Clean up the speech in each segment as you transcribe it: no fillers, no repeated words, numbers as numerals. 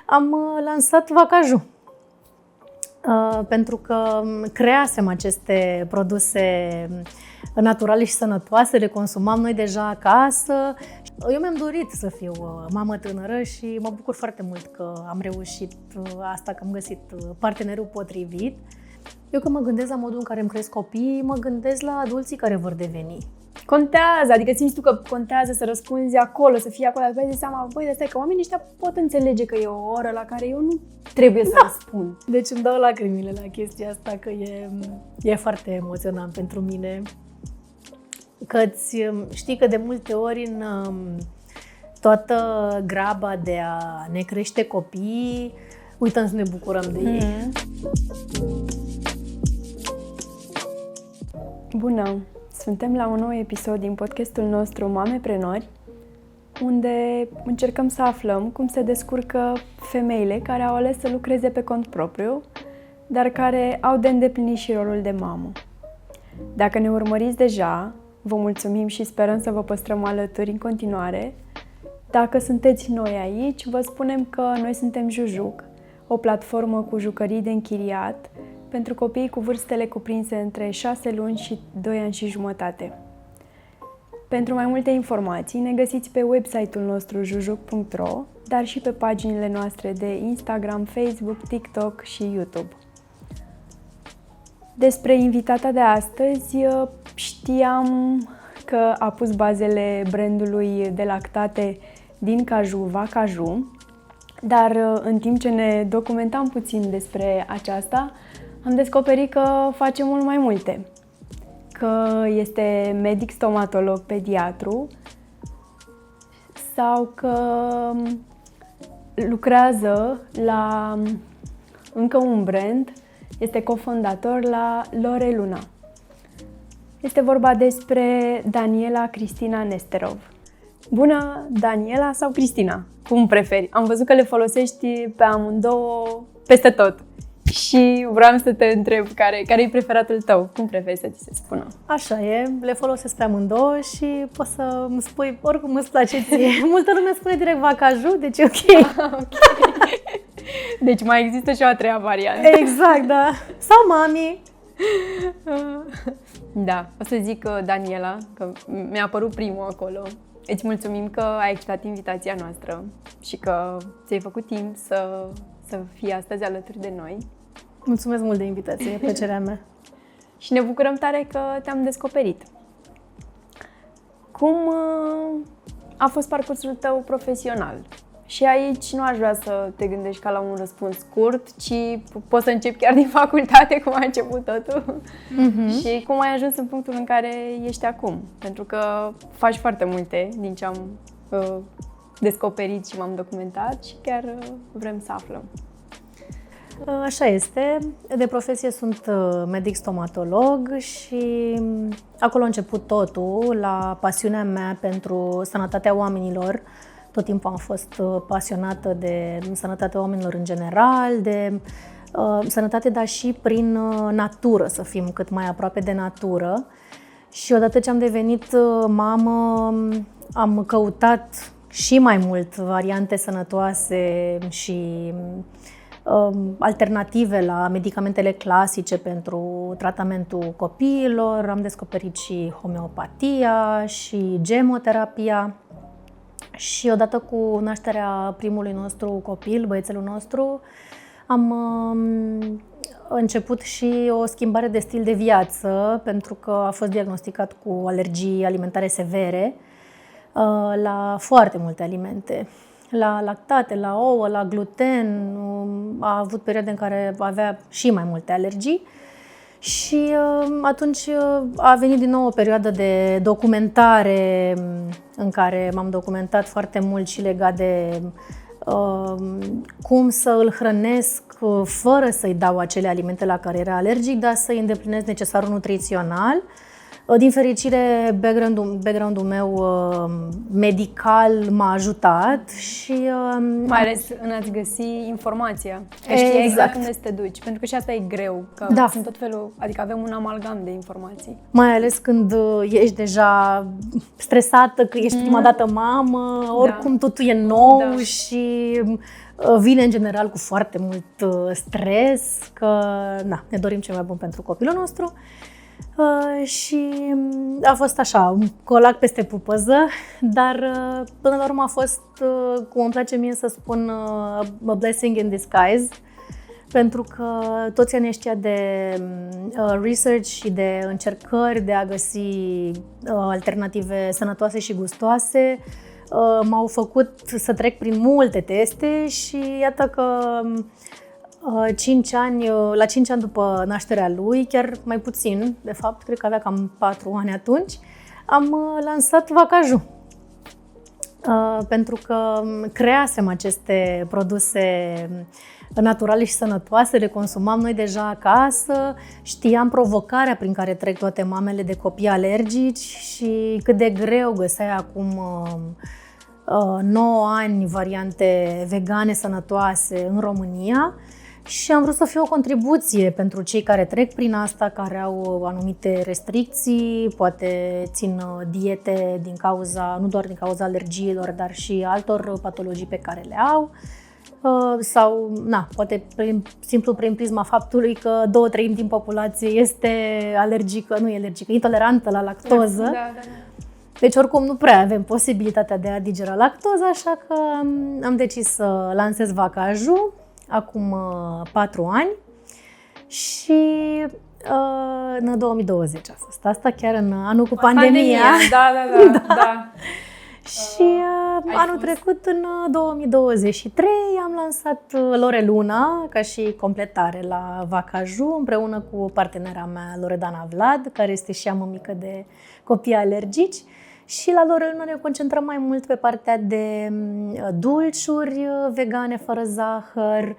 am lansat Vacaju. Pentru că creasem aceste produse naturale și sănătoase, le consumam noi deja acasă. Eu mi-am dorit să fiu mamă tânără și mă bucur foarte mult că am reușit asta, că am găsit partenerul potrivit. Eu când mă gândesc la modul în care îmi cresc copiii, mă gândesc la adulții care vor deveni. Contează, adică simți tu că contează să răspunzi acolo, să fii acolo, să-ți dai seama, băi, stai că oamenii ăștia pot înțelege că e o oră la care eu nu trebuie să răspund. Deci îmi dau lacrimile la chestia asta, că e foarte emoționant pentru mine. Că știi că de multe ori în toată graba de a ne crește copiii, uităm să ne bucurăm de ei. Bună! Suntem la un nou episod din podcastul nostru Mameprenori, unde încercăm să aflăm cum se descurcă femeile care au ales să lucreze pe cont propriu, dar care au de îndeplinit și rolul de mamă. Dacă ne urmăriți deja, vă mulțumim și sperăm să vă păstrăm alături în continuare. Dacă sunteți noi aici, vă spunem că noi suntem Jujuc, o platformă cu jucării de închiriat pentru copiii cu vârstele cuprinse între 6 luni și 2 ani și jumătate. Pentru mai multe informații ne găsiți pe website-ul nostru jujuc.ro, dar și pe paginile noastre de Instagram, Facebook, TikTok și YouTube. Despre invitata de astăzi, știam că a pus bazele brandului de lactate din caju, Vacaju, dar în timp ce ne documentam puțin despre aceasta, am descoperit că face mult mai multe. Că este medic stomatolog pediatru sau că lucrează la încă un brand, este cofondator la Lore Luna. Este vorba despre Daniela Cristina Nesterov. Bună, Daniela sau Cristina? Cum preferi? Am văzut că le folosești pe amândouă peste tot. Și vreau să te întreb care-i preferatul tău? Cum preferi să ți se spună? Așa e, le folosesc pe amândouă și poți să îmi spui oricum îți place ție. Multă lume spune direct Vacaju, deci e ok. Okay. Deci mai există și o a treia variantă. Exact, da. Sau mami. Da, o să zic Daniela, că mi-a apărut primul acolo. Îți mulțumim că ai acceptat invitația noastră și că ți-ai făcut timp să fii astăzi alături de noi. Mulțumesc mult de invitație, e plăcerea mea. Și ne bucurăm tare că te-am descoperit. Cum a fost parcursul tău profesional? Și aici nu aș vrea să te gândești ca la un răspuns scurt, ci poți să începi chiar din facultate, cum ai început totul. Și cum ai ajuns în punctul în care ești acum. Pentru că faci foarte multe din ce am descoperit și m-am documentat și chiar vrem să aflăm. Așa este. De profesie sunt medic stomatolog și acolo a început totul, la pasiunea mea pentru sănătatea oamenilor. Tot timpul am fost pasionată de sănătatea oamenilor în general, de sănătate, dar și prin natură, să fim cât mai aproape de natură. Și odată ce am devenit mamă, am căutat și mai mult variante sănătoase și alternative la medicamentele clasice pentru tratamentul copiilor. Am descoperit și homeopatia și gemoterapia. Și odată cu nașterea primului nostru copil, băiețelul nostru, am început și o schimbare de stil de viață, pentru că a fost diagnosticat cu alergii alimentare severe la foarte multe alimente. La lactate, la ouă, la gluten, a avut perioade în care avea și mai multe alergii. Și atunci a venit din nou o perioadă de documentare în care m-am documentat foarte mult și legat de cum să îl hrănesc fără să-i dau acele alimente la care era alergic, dar să-i îndeplinesc necesarul nutrițional. Din fericire, background-ul meu medical m-a ajutat și... Mai ales în a-ți găsi informația, că știi exact unde să te duci, pentru că și asta e greu, că sunt tot felul, adică avem un amalgam de informații. Mai ales când ești deja stresată, că ești prima dată mamă, oricum totul e nou și vine în general cu foarte mult stres, că ne dorim cel mai bun pentru copilul nostru. Și a fost așa, un colac peste pupăză, dar până la urmă a fost, cum îmi place mie să spun, a blessing in disguise, pentru că toți anii ăștia de research și de încercări de a găsi alternative sănătoase și gustoase m-au făcut să trec prin multe teste și iată că la 5 ani după nașterea lui, chiar mai puțin, de fapt, cred că avea cam 4 ani atunci, am lansat Vacaju. Pentru că creasem aceste produse naturale și sănătoase, le consumam noi deja acasă, știam provocarea prin care trec toate mamele de copii alergici și cât de greu găseai acum 9 ani variante vegane sănătoase în România. Și am vrut să fie o contribuție pentru cei care trec prin asta, care au anumite restricții, poate țin diete nu doar din cauza alergiilor, dar și altor patologii pe care le au. Sau, poate simplu prin prisma faptului că 2/3 din populație este intolerantă la lactoză. Da. Deci oricum nu prea avem posibilitatea de a digera lactoza, așa că am decis să lansez Vacaju acum 4 ani și în 2020 a fost asta, chiar în anul cu pandemia. Da. Și anul trecut, în 2023, am lansat Loreluna ca și completare la Vacaju, împreună cu partenera mea, Loredana Vlad, care este și ea mămică de copii alergici. Și la Loreluna ne concentrăm mai mult pe partea de dulciuri vegane, fără zahăr,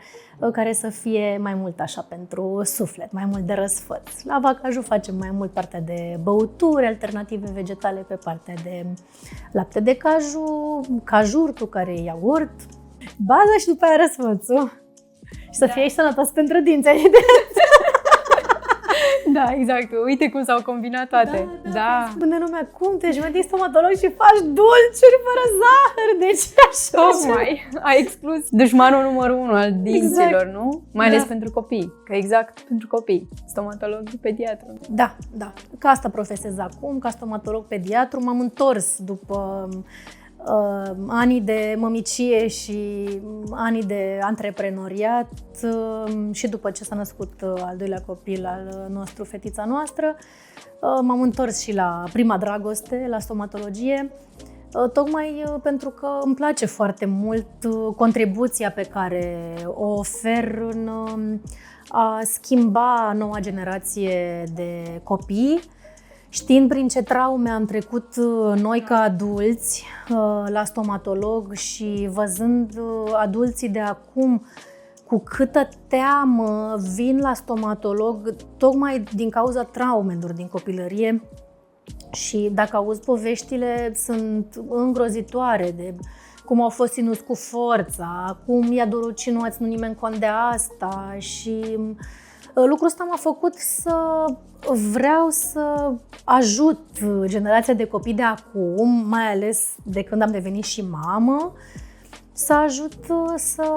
care să fie mai mult așa pentru suflet, mai mult de răsfăț. La Vacaju facem mai mult partea de băuturi, alternative vegetale pe partea de lapte de caju, cajurtul, care e iaurt, baza și după aia răsfățul. Și să fie și sănătos pentru dinți, evident. Da, exact. Uite cum s-au combinat toate. Da. Spune lumea, cum te ești stomatolog și faci dulciuri fără zahăr? Deci așa. Tocmai. Ai exclus dușmanul numărul 1 al dinților, nu? Mai ales pentru copii. Că exact pentru copii. Stomatolog pediatru. Da. Ca asta profesez acum, ca stomatolog pediatru. M-am întors după ani de mămicie și ani de antreprenoriat și după ce s-a născut al doilea copil al nostru, fetița noastră, m-am întors și la prima dragoste, la stomatologie, tocmai pentru că îmi place foarte mult contribuția pe care o ofer în a schimba noua generație de copii, știind prin ce traume am trecut noi ca adulți la stomatolog și văzând adulții de acum cu câtă teamă vin la stomatolog tocmai din cauza traumelor din copilărie. Și dacă auzi poveștile, sunt îngrozitoare de cum au fost ținuți cu forța, cum i-a durut și nu a ținut nimeni cont de asta. Și lucrul ăsta m-a făcut să vreau să ajut generația de copii de acum, mai ales de când am devenit și mamă, să ajut să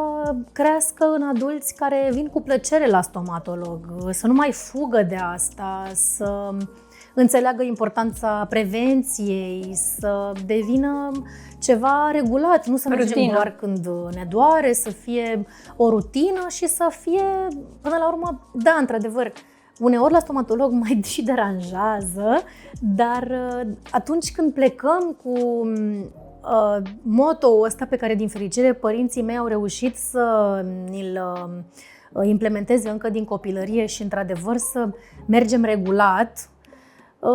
crească în adulți care vin cu plăcere la stomatolog, să nu mai fugă de asta, să înțeleagă importanța prevenției, să devină ceva regulat, nu să mergem doar când ne doare, să fie o rutină și să fie, până la urmă, da, într-adevăr, uneori la stomatolog mai și deranjează, dar atunci când plecăm cu moto-ul ăsta pe care, din fericire, părinții mei au reușit să ni-l implementeze încă din copilărie și, într-adevăr, să mergem regulat,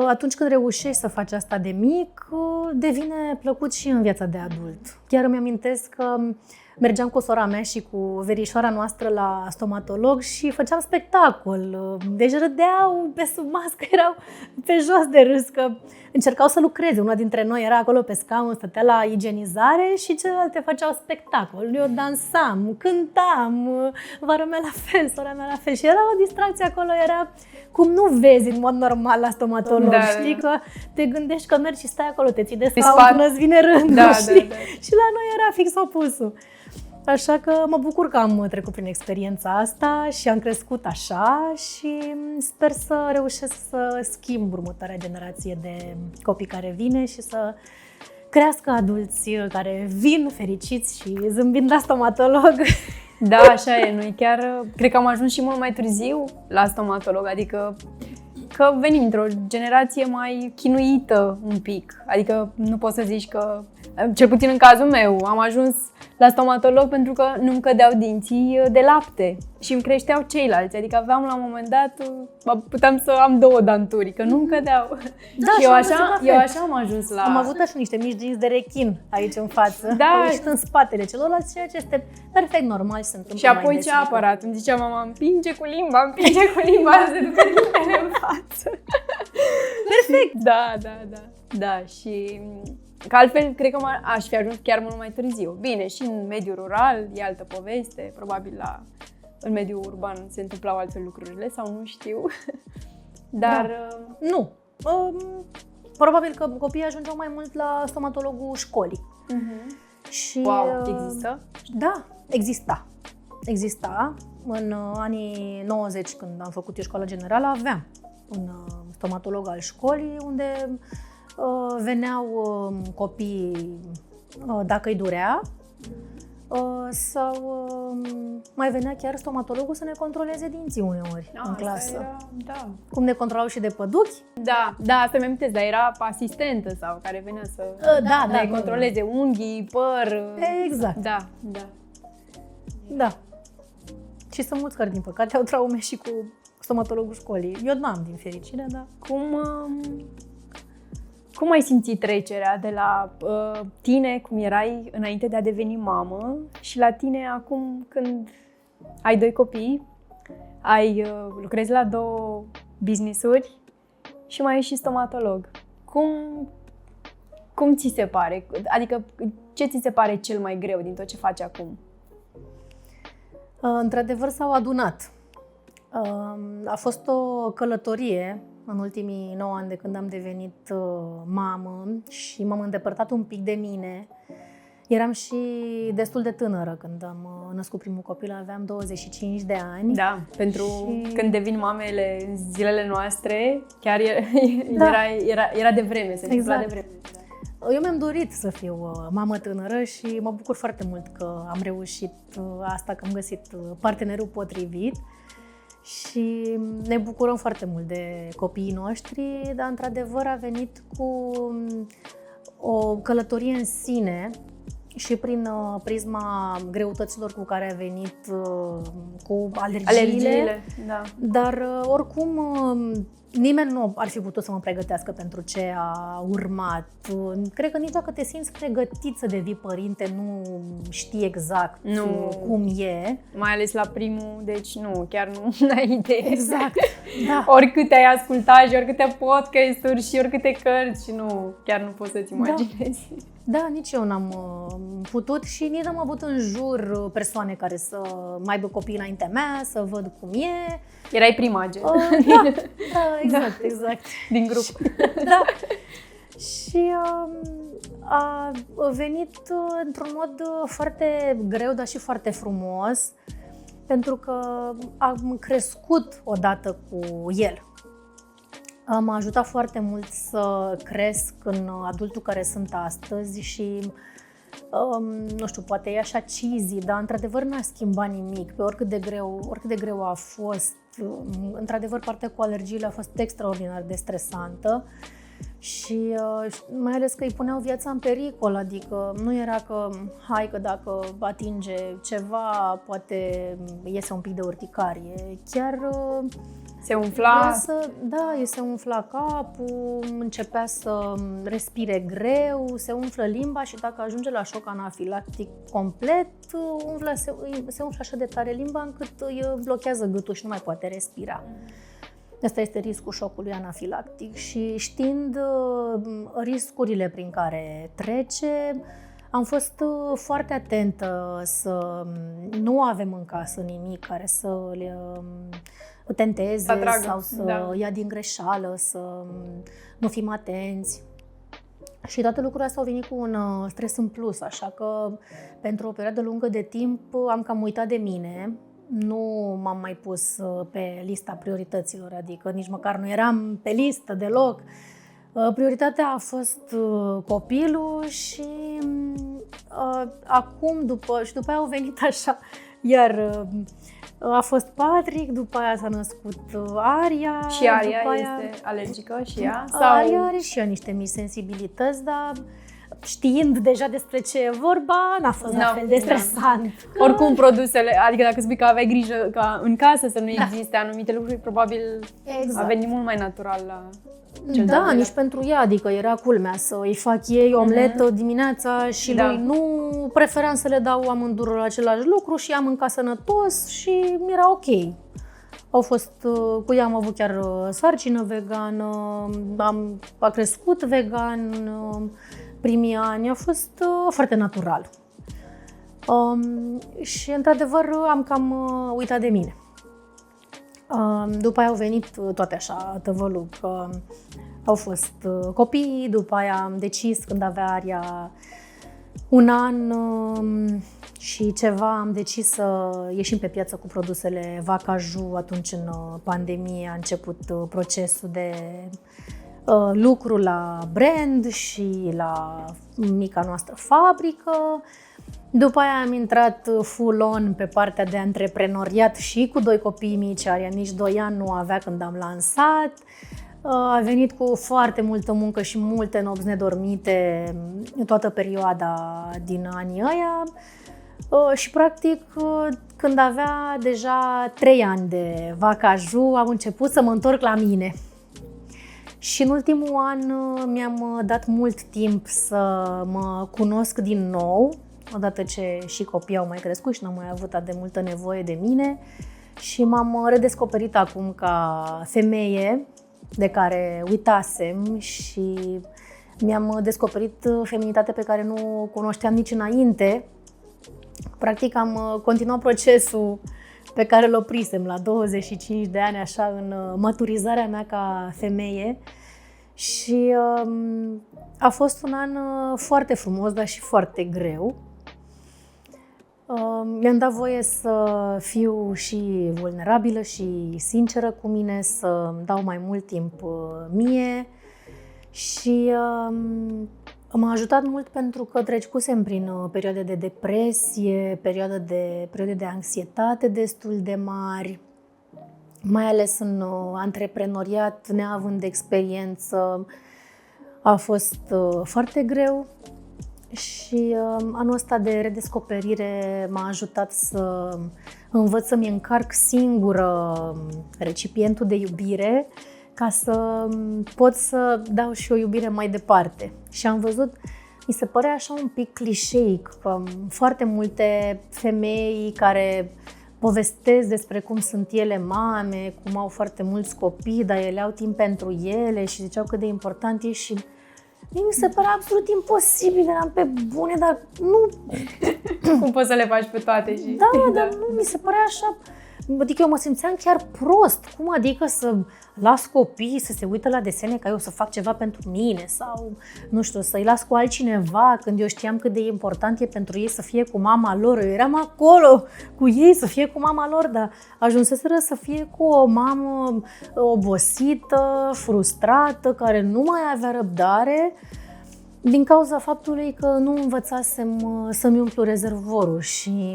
atunci când reușești să faci asta de mic, devine plăcut și în viața de adult. Chiar îmi amintesc că mergeam cu sora mea și cu verișoara noastră la stomatolog și făceam spectacol. Deci râdeau pe sub mască, erau pe jos de râs, că încercau să lucreze. Una dintre noi era acolo pe scaun, stătea la igienizare și celelalte făceau spectacol. Eu dansam, cântam, vara mea la fel, sora mea la fel. Și era o distracție acolo, era cum nu vezi în mod normal la stomatolog. Da, știi că te gândești că mergi și stai acolo, te ții de scaun până îți vine rândul, știi? Da. Și la noi era fix opusul. Așa că mă bucur că am trecut prin experiența asta și am crescut așa și sper să reușesc să schimb următoarea generație de copii care vine și să crească adulți care vin fericiți și zâmbind la stomatolog. Da, așa e. Noi chiar cred că am ajuns și mult mai târziu la stomatolog, adică că venim într-o generație mai chinuită un pic. Adică nu poți să zici că, cel puțin în cazul meu, am ajuns la stomatolog pentru că nu-mi cădeau dinții de lapte și îmi creșteau ceilalți. Adică aveam la un moment dat, puteam să am 2 danturi, că nu-mi cădeau. Da, și eu așa am ajuns la... Am avut așa niște mici dinți de rechin aici în față, Da. au ieșit în spatele celorlalți, ceea ce este perfect normal și se întâmplă Și apoi mai ce des. aparat? Îmi zicea mama, împinge cu limba, se ducă dintele în față. Perfect! Da, și că altfel cred că aș fi ajuns chiar mult mai târziu. Bine, și în mediul rural e altă poveste, probabil în mediul urban se întâmplau altfel lucrurile sau nu știu. Dar Nu. Probabil că copiii ajungeau mai mult la stomatologul școlii. Și, wow, există? Da, exista. În anii 90, când am făcut eu școala generală, aveam un stomatolog al școlii unde veneau copii dacă îi durea sau mai venea chiar stomatologul să ne controleze dinții uneori în clasă. Da. Cum ne controlau și de păduchi. Da, asta mi-am amintesc, dar era asistentă sau care venea să ne controleze unghii, păr. Exact. Da. Și sunt mulți care, din păcate, au traume și cu stomatologul școlii. Eu n-am, din fericire, dar... Cum ai simțit trecerea de la tine, cum erai înainte de a deveni mamă, și la tine acum când ai 2 copii, lucrezi la 2 business-uri și mai ești și stomatolog? Cum ți se pare? Adică ce ți se pare cel mai greu din tot ce faci acum? Într-adevăr s-au adunat. A fost o călătorie în ultimii 9 ani de când am devenit mamă și m-am îndepărtat un pic de mine. Eram și destul de tânără când am născut primul copil, aveam 25 de ani. Da, când devin mamele în zilele noastre, chiar era de vreme, se întâmpla de vreme. Eu mi-am dorit să fiu mamă tânără și mă bucur foarte mult că am reușit asta, că am găsit partenerul potrivit. Și ne bucurăm foarte mult de copiii noștri, dar într-adevăr a venit cu o călătorie în sine și prin prisma greutăților cu care a venit, cu alergiile. Da. Dar oricum nimeni nu ar fi putut să mă pregătească pentru ce a urmat. Cred că nici dacă te simți pregătit să devii părinte, nu știi exact cum e. Mai ales la primul, deci chiar nu ai idee. Exact, da. Oricâte ai ascultat și oricâte podcasturi și oricâte cărți, chiar nu poți să-ți imaginezi. Da, nici eu n-am putut și nici n-am avut în jur persoane care să mai aibă copii înaintea mea, să văd cum e. Erai prima gen. Exact. Din grup. Da. Și a venit într-un mod foarte greu, dar și foarte frumos, pentru că am crescut odată cu el. M-a ajutat foarte mult să cresc în adultul care sunt astăzi și, nu știu, poate e așa cheesy, dar într-adevăr n-a schimbat nimic, pe oricât de greu a fost. Într-adevăr, partea cu alergiile a fost extraordinar de stresantă și mai ales că îi puneau viața în pericol, adică nu era că hai că dacă atinge ceva poate iese un pic de urticarie, chiar se umfla. Îi se umfla capul, începea să respire greu, se umflă limba și dacă ajunge la șoc anafilactic complet, se umflă așa de tare limba încât îi blochează gâtul și nu mai poate respira. Asta este riscul șocului anafilactic și știind riscurile prin care trece, am fost foarte atentă să nu avem în casă nimic care să le tenteze sau să ia din greșeală, să nu fim atenți. Și toate lucrurile astea au venit cu un stres în plus, așa că pentru o perioadă lungă de timp am cam uitat de mine. Nu m-am mai pus pe lista priorităților, adică nici măcar nu eram pe listă deloc. Prioritatea a fost copilul și acum, după aia au venit așa, iar a fost Patrick, după aia s-a născut Aria. Și Aria după aia... este alergică și ea? Sau... Aria are și ea niște mici sensibilități, dar știind deja despre ce e vorba, n-a fost la fel de stresant. Da. Oricum produsele, adică dacă spui că aveai grijă ca în casă să nu existe anumite lucruri, probabil a venit mult mai natural la cel da, nici pentru ea, adică era culmea să îi fac ei omletă dimineața și lui nu preferam să le dau amândurul același lucru și ea mânca sănătos și era ok. Au fost, cu ea am avut chiar sarcină vegană, a crescut vegan primii ani, a fost foarte natural. Și într-adevăr am cam uitat de mine. După aia au venit toate așa, tăvălug. Au fost copii, după aia am decis când avea Aria 1 an și ceva, am decis să ieșim pe piață cu produsele Vacaju. Atunci în pandemie a început procesul de lucru la brand și la mica noastră fabrică. După aia am intrat full-on pe partea de antreprenoriat și cu 2 copii mici, Aria nici 2 ani nu avea când am lansat. A venit cu foarte multă muncă și multe nopți nedormite toată perioada din anii ăia. Și practic când avea deja 3 ani de Vacaju, am început să mă întorc la mine. Și în ultimul an mi-am dat mult timp să mă cunosc din nou, odată ce și copiii au mai crescut și n-am mai avut atât de multă nevoie de mine și m-am redescoperit acum ca femeie de care uitasem și mi-am descoperit feminitate pe care nu cunoșteam nici înainte. Practic am continuat procesul pe care îl oprisem la 25 de ani, așa, în maturizarea mea ca femeie. Și a fost un an foarte frumos, dar și foarte greu. Mi-am dat voie să fiu și vulnerabilă și sinceră cu mine, să dau mai mult timp mie și m-a ajutat mult pentru că trecusem prin perioade de depresie, perioade de anxietate destul de mari, mai ales în antreprenoriat, neavând experiență, a fost foarte greu. Și anul ăsta de redescoperire m-a ajutat să învăț să-mi încarc singură recipientul de iubire ca să pot să dau și o iubire mai departe. Și am văzut, mi se părea așa un pic clișeic, că foarte multe femei care povestesc despre cum sunt ele mame, cum au foarte mulți copii, dar ele au timp pentru ele și ziceau cât de important e și mi se părea absolut imposibil, eram pe bune, dar nu... Cum poți să le faci pe toate? Și... Da, dar nu, mi se părea așa... Adică eu mă simțeam chiar prost. Cum adică să las copiii să se uită la desene ca eu să fac ceva pentru mine sau, nu știu, să-i las cu altcineva când eu știam cât de important e pentru ei să fie cu mama lor. Eu eram acolo cu ei să fie cu mama lor, dar ajunseseră să fie cu o mamă obosită, frustrată, care nu mai avea răbdare din cauza faptului că nu învățasem să-mi umplu rezervorul. Și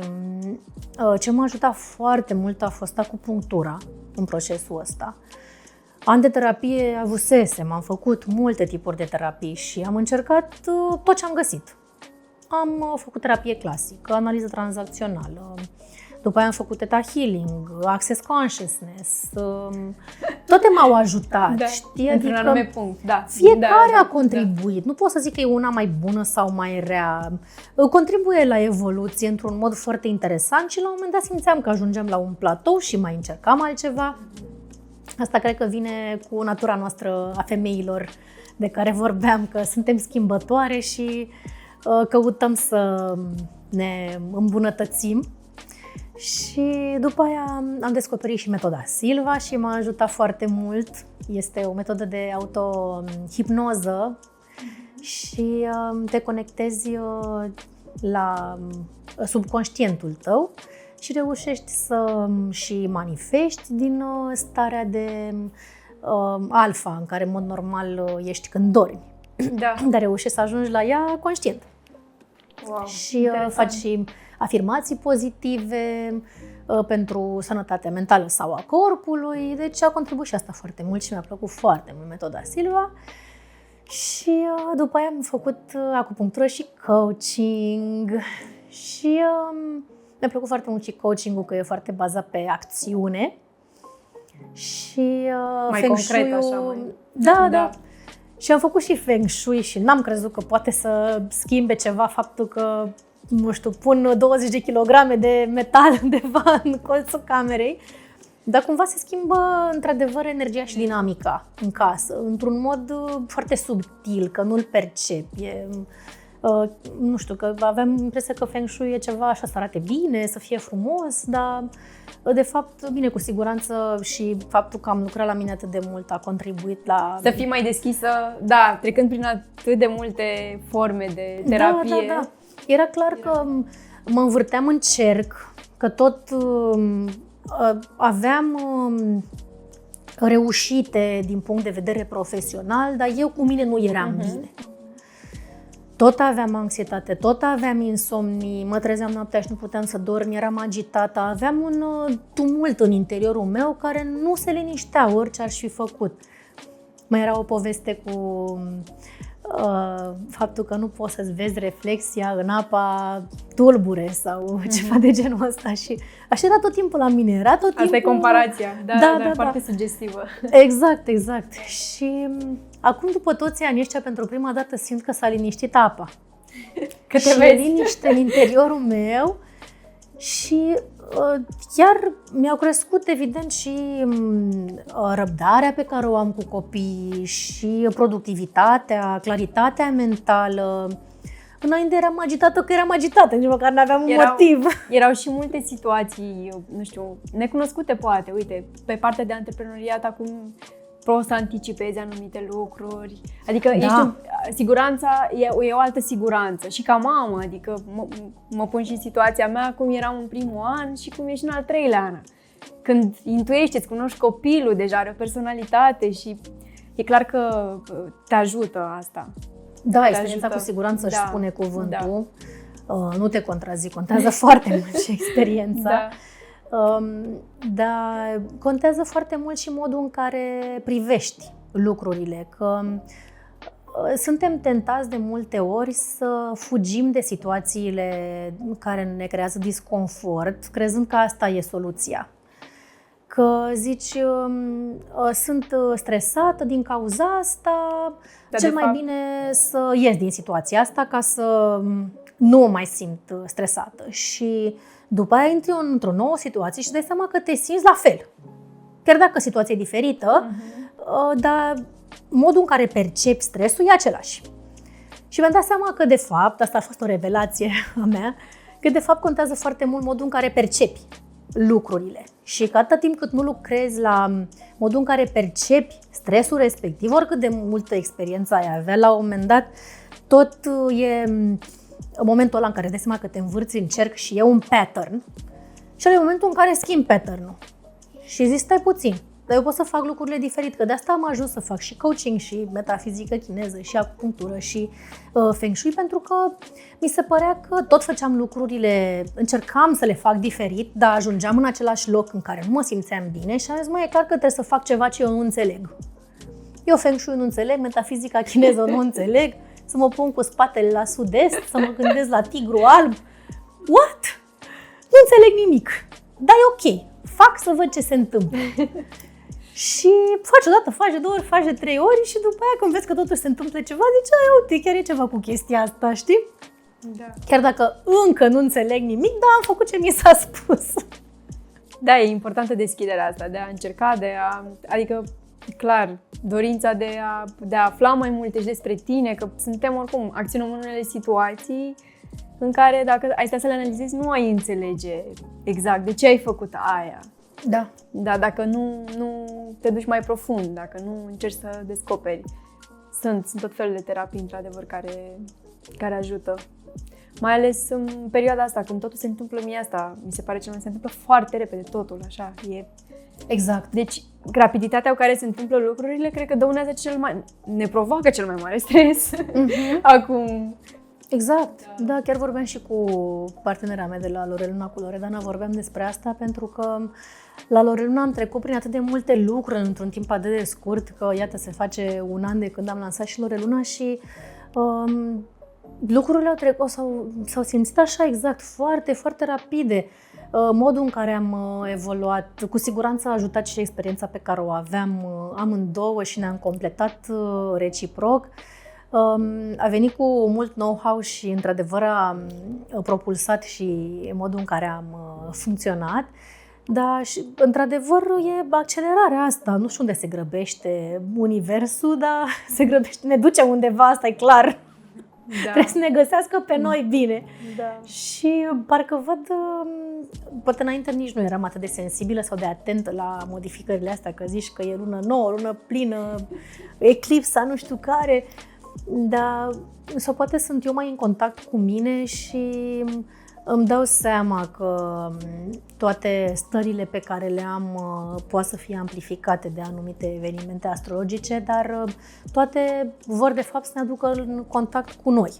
ce m-a ajutat foarte mult a fost acupunctura în procesul ăsta. Ani de terapie avusesem, am făcut multe tipuri de terapii și am încercat tot ce am găsit. Am făcut terapie clasică, analiză tranzacțională, după aia am făcut Theta Healing, Access Consciousness, toate m-au ajutat, da, știi? într-un anume punct, da. Fiecare a contribuit, nu pot să zic că e una mai bună sau mai rea, contribuie la evoluție într-un mod foarte interesant și la un moment dat simțeam că ajungeam la un platou și mai încercam altceva. Asta cred că vine cu natura noastră a femeilor de care vorbeam, că suntem schimbătoare și căutăm să ne îmbunătățim. Și după aia am descoperit și metoda Silva și m-a ajutat foarte mult. Este o metodă de auto-hipnoză și te conectezi la subconștientul tău și reușești să și manifesti din starea de alfa, în care în mod normal ești când dormi. Da. Dar reușești să ajungi la ea conștient. Wow, și faci și afirmații pozitive pentru sănătatea mentală sau a corpului. Deci a contribuit și asta foarte mult și mi-a plăcut foarte mult metoda Silva. Și după aia am făcut acupunctură și coaching. Și mi-a plăcut foarte mult și coaching-ul, că e foarte bazat pe acțiune. Și mai Feng concret, Shui-ul, așa, mai... Da. Și am făcut și Feng Shui și n-am crezut că poate să schimbe ceva faptul că, nu știu, pun 20 de kilograme de metal undeva în colțul camerei. Dar cumva se schimbă într-adevăr energia și dinamica în casă, într-un mod foarte subtil, că nu-l percepi. Nu știu, că aveam impresia că Feng Shui e ceva așa să arate bine, să fie frumos, dar de fapt, bine, cu siguranță și faptul că am lucrat la mine atât de mult a contribuit la... Să fii mai deschisă, da, trecând prin atât de multe forme de terapie. Da. Era clar că mă învârteam în cerc, că tot aveam reușite din punct de vedere profesional, dar eu cu mine nu eram bine. Tot aveam anxietate, tot aveam insomnii, mă trezeam noaptea și nu puteam să dorm, eram agitată, aveam un tumult în interiorul meu care nu se liniștea orice aș fi făcut. Mai era o poveste cu faptul că nu poți să-ți vezi reflexia în apa tulbure sau ceva de genul ăsta și așa era tot timpul la mine, era tot timpul... Asta e comparația, da, foarte sugestivă. Exact. Și acum, după toți anii ăștia, pentru prima dată simt că s-a liniștit apa. Că te și vezi. liniște în interiorul meu și chiar mi-au crescut, evident, și răbdarea pe care o am cu copiii și productivitatea, claritatea mentală. Înainte eram agitată că eram agitată, nici măcar n-aveam un motiv. Erau și multe situații, nu știu, necunoscute poate. Uite, pe partea de antreprenoriat acum poți să anticipezi anumite lucruri. Adică siguranța e o altă siguranță. Și ca mamă, adică mă pun și în situația mea cum eram în primul an și cum ești în al treilea an. Când intuiești, îți cunoști copilul, deja are o personalitate și e clar că te ajută asta. Da, experiența cu siguranță își spune cuvântul. Nu te contrazic, contează foarte mult și experiența. Dar contează foarte mult și modul în care privești lucrurile, că suntem tentați de multe ori să fugim de situațiile care ne creează disconfort, crezând că asta e soluția. Că zici, sunt stresată din cauza asta, cel mai bine să ies din situația asta ca să nu mă mai simt stresată. Și după aia intri într-o nouă situație și dai seama că te simți la fel. Chiar dacă situația e diferită, dar modul în care percepi stresul e același. Și mi-am dat seama că, de fapt, asta a fost o revelație a mea, că, de fapt, contează foarte mult modul în care percepi lucrurile. Și că atâta timp cât nu lucrezi la modul în care percepi stresul respectiv, oricât de multă experiență ai avea, la un moment dat, tot e momentul ăla în care dai seama că te învârți în cerc și e un pattern și ăla e momentul în care schimbi pattern-ul. Și zici, stai puțin, dar eu pot să fac lucrurile diferit, că de asta am ajuns să fac și coaching și metafizică chineză și acupunctură și Feng Shui, pentru că mi se părea că tot făceam lucrurile, încercam să le fac diferit, dar ajungeam în același loc în care nu mă simțeam bine și am zis, e clar că trebuie să fac ceva ce eu nu înțeleg. Eu Feng Shui nu înțeleg, metafizica chineză nu înțeleg, să mă pun cu spatele la sud-est, să mă gândesc la tigru alb. What? Nu înțeleg nimic, dar e ok, fac să văd ce se întâmplă. Și faci o dată, faci de 2 ori, faci de 3 ori și după aia când vezi că totuși se întâmplă ceva, zici, uite, chiar e ceva cu chestia asta, știi? Da. Chiar dacă încă nu înțeleg nimic, dar am făcut ce mi s-a spus. Da, e importantă deschiderea asta, de a încerca, adică, clar, dorința de a afla mai multe și despre tine, că suntem oricum, acționăm în unele situații în care dacă ai stea să le analizezi, nu ai înțelege exact de ce ai făcut aia. Da. Da, dacă nu te duci mai profund, dacă nu încerci să descoperi. sunt tot felul de terapii, într-adevăr, care ajută. Mai ales în perioada asta, când totul se întâmplă mie asta, mi se pare cel mai se întâmplă foarte repede totul, așa, e. Exact. Deci, rapiditatea cu care se întâmplă lucrurile, cred că dăunează ne provoacă cel mai mare stres. Acum. Exact. Da, chiar vorbeam și cu partenera mea de la Loreluna, cu Loredana, vorbeam despre asta, pentru că la Loreluna am trecut prin atât de multe lucruri într-un timp atât de scurt, că iată, se face un an de când am lansat și Loreluna și lucrurile au trecut, s-au simțit așa exact, foarte, foarte rapide. Modul în care am evoluat, cu siguranță a ajutat și experiența pe care o aveam amândouă și ne-am completat reciproc. A venit cu mult know-how și într-adevăr a propulsat și modul în care am funcționat. Dar și, într-adevăr e accelerarea asta, nu știu unde se grăbește universul, dar se grăbește, ne duce undeva, asta e clar. Da. Trebuie să ne găsească pe noi bine. Da. Și parcă văd, poate înainte nici nu eram atât de sensibilă sau de atentă la modificările astea, că zici că e lună nouă, lună plină, eclipsa, nu știu care, dar sau poate sunt eu mai în contact cu mine și îmi dau seama că toate stările pe care le am poate să fie amplificate de anumite evenimente astrologice, dar toate vor de fapt să ne aducă în contact cu noi.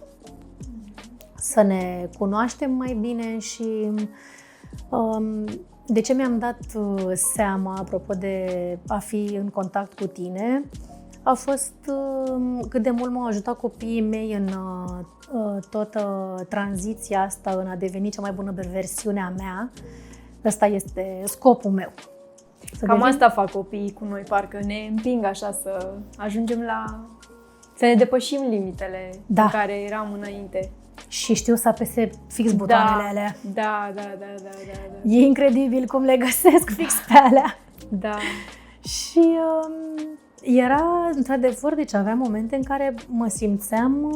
Să ne cunoaștem mai bine și de ce mi-am dat seama, apropo de a fi în contact cu tine, a fost cât de mult m-au ajutat copiii mei în toată tranziția asta, în a deveni cea mai bună versiune a mea. Ăsta este scopul meu. Cam asta fac copiii cu noi, parcă ne împing așa să ajungem să ne depășim limitele în care eram înainte. Și știu să apese fix butoanele alea. Da. E incredibil cum le găsesc fix pe alea. Da. Și era, într-adevăr, deci aveam momente în care mă simțeam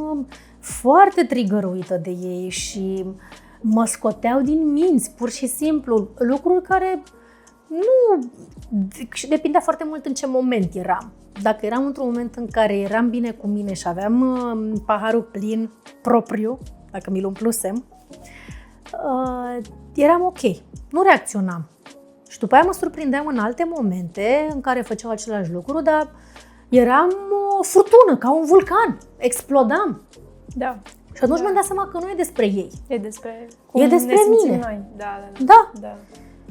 foarte trigăruită de ei și mă scoteau din minți, pur și simplu, lucruri care nu... Și depindea foarte mult în ce moment eram. Dacă eram într-un moment în care eram bine cu mine și aveam paharul plin propriu, dacă mi-l umplusem, eram ok, nu reacționam. Și după aia mă surprindeam în alte momente în care făceau același lucru, dar eram o furtună, ca un vulcan, explodam. Da. Și atunci mi-am dat seama că nu e despre ei. E despre mine. Noi. Da.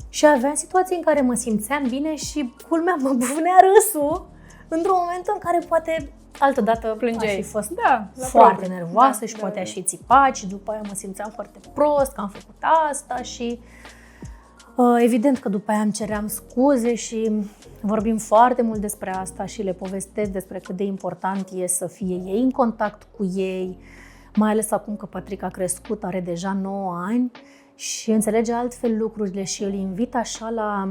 Și aveam situații în care mă simțeam bine și culmea mă bufnea râsul într-un moment în care poate altădată plângeai. Aș fi fost foarte nervoasă și poate aș fi țipat și după aia mă simțeam foarte prost că am făcut asta și evident că după aia îmi ceream scuze și vorbim foarte mult despre asta și le povestesc despre cât de important e să fie ei în contact cu ei, mai ales acum că Patrick a crescut, are deja 9 ani și înțelege altfel lucrurile și îl invit așa la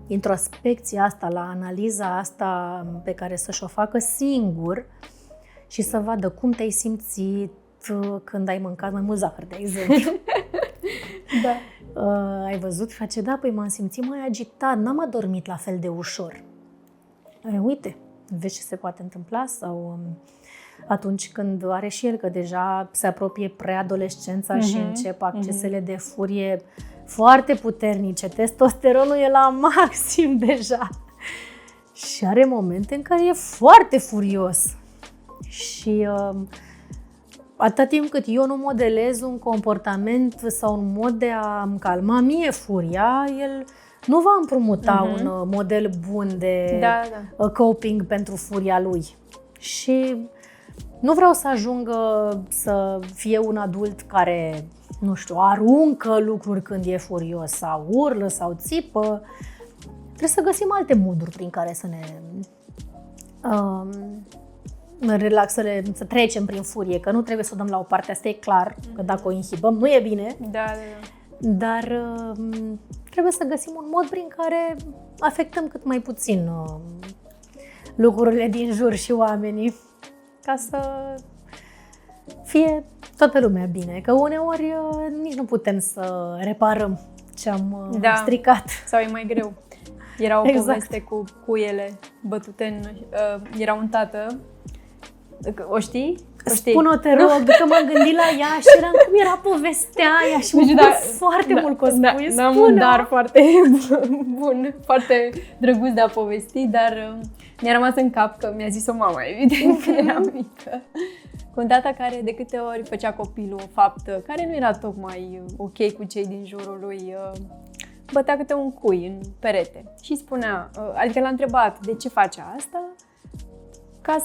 introspecția asta, la analiza asta pe care să-și o facă singur și să vadă cum te-ai simțit când ai mâncat mai mult zahăr, de exemplu. Da. Ai văzut? Face, da, păi m-am simțit mai agitat, n-am adormit la fel de ușor. Uite, vezi ce se poate întâmpla? Sau atunci când are și el, că deja se apropie preadolescența și încep accesele de furie foarte puternice, testosteronul e la maxim deja. Și are momente în care e foarte furios. Și atâta timp cât eu nu modelez un comportament sau un mod de a-mi calma mie furia, el nu va împrumuta un model bun de coping pentru furia lui. Și nu vreau să ajungă să fie un adult care, nu știu, aruncă lucruri când e furios sau urlă sau țipă. Trebuie să găsim alte moduri prin care să ne să trecem prin furie, că nu trebuie să o dăm la o parte, asta e clar, că dacă o inhibăm nu e bine. Da. Dar trebuie să găsim un mod prin care afectăm cât mai puțin lucrurile din jur și oamenii, ca să fie toată lumea bine, că uneori nici nu putem să reparăm ce am stricat. Sau e mai greu. Era o poveste cu cuiele bătute era un tată O știi? Spune-o, te rog, că m-am gândit la ea și eram cum era povestea aia și mă foarte mult că o spui. N-am un dar foarte bun, foarte drăguț de a povesti, dar mi-a rămas în cap că mi-a zis-o mama, evident, când eram mică. Cu un tata care de câte ori făcea copilul o faptă care nu era tocmai ok cu cei din jurul lui, bătea câte un cui în perete și spunea, adică l-a întrebat de ce face asta, ca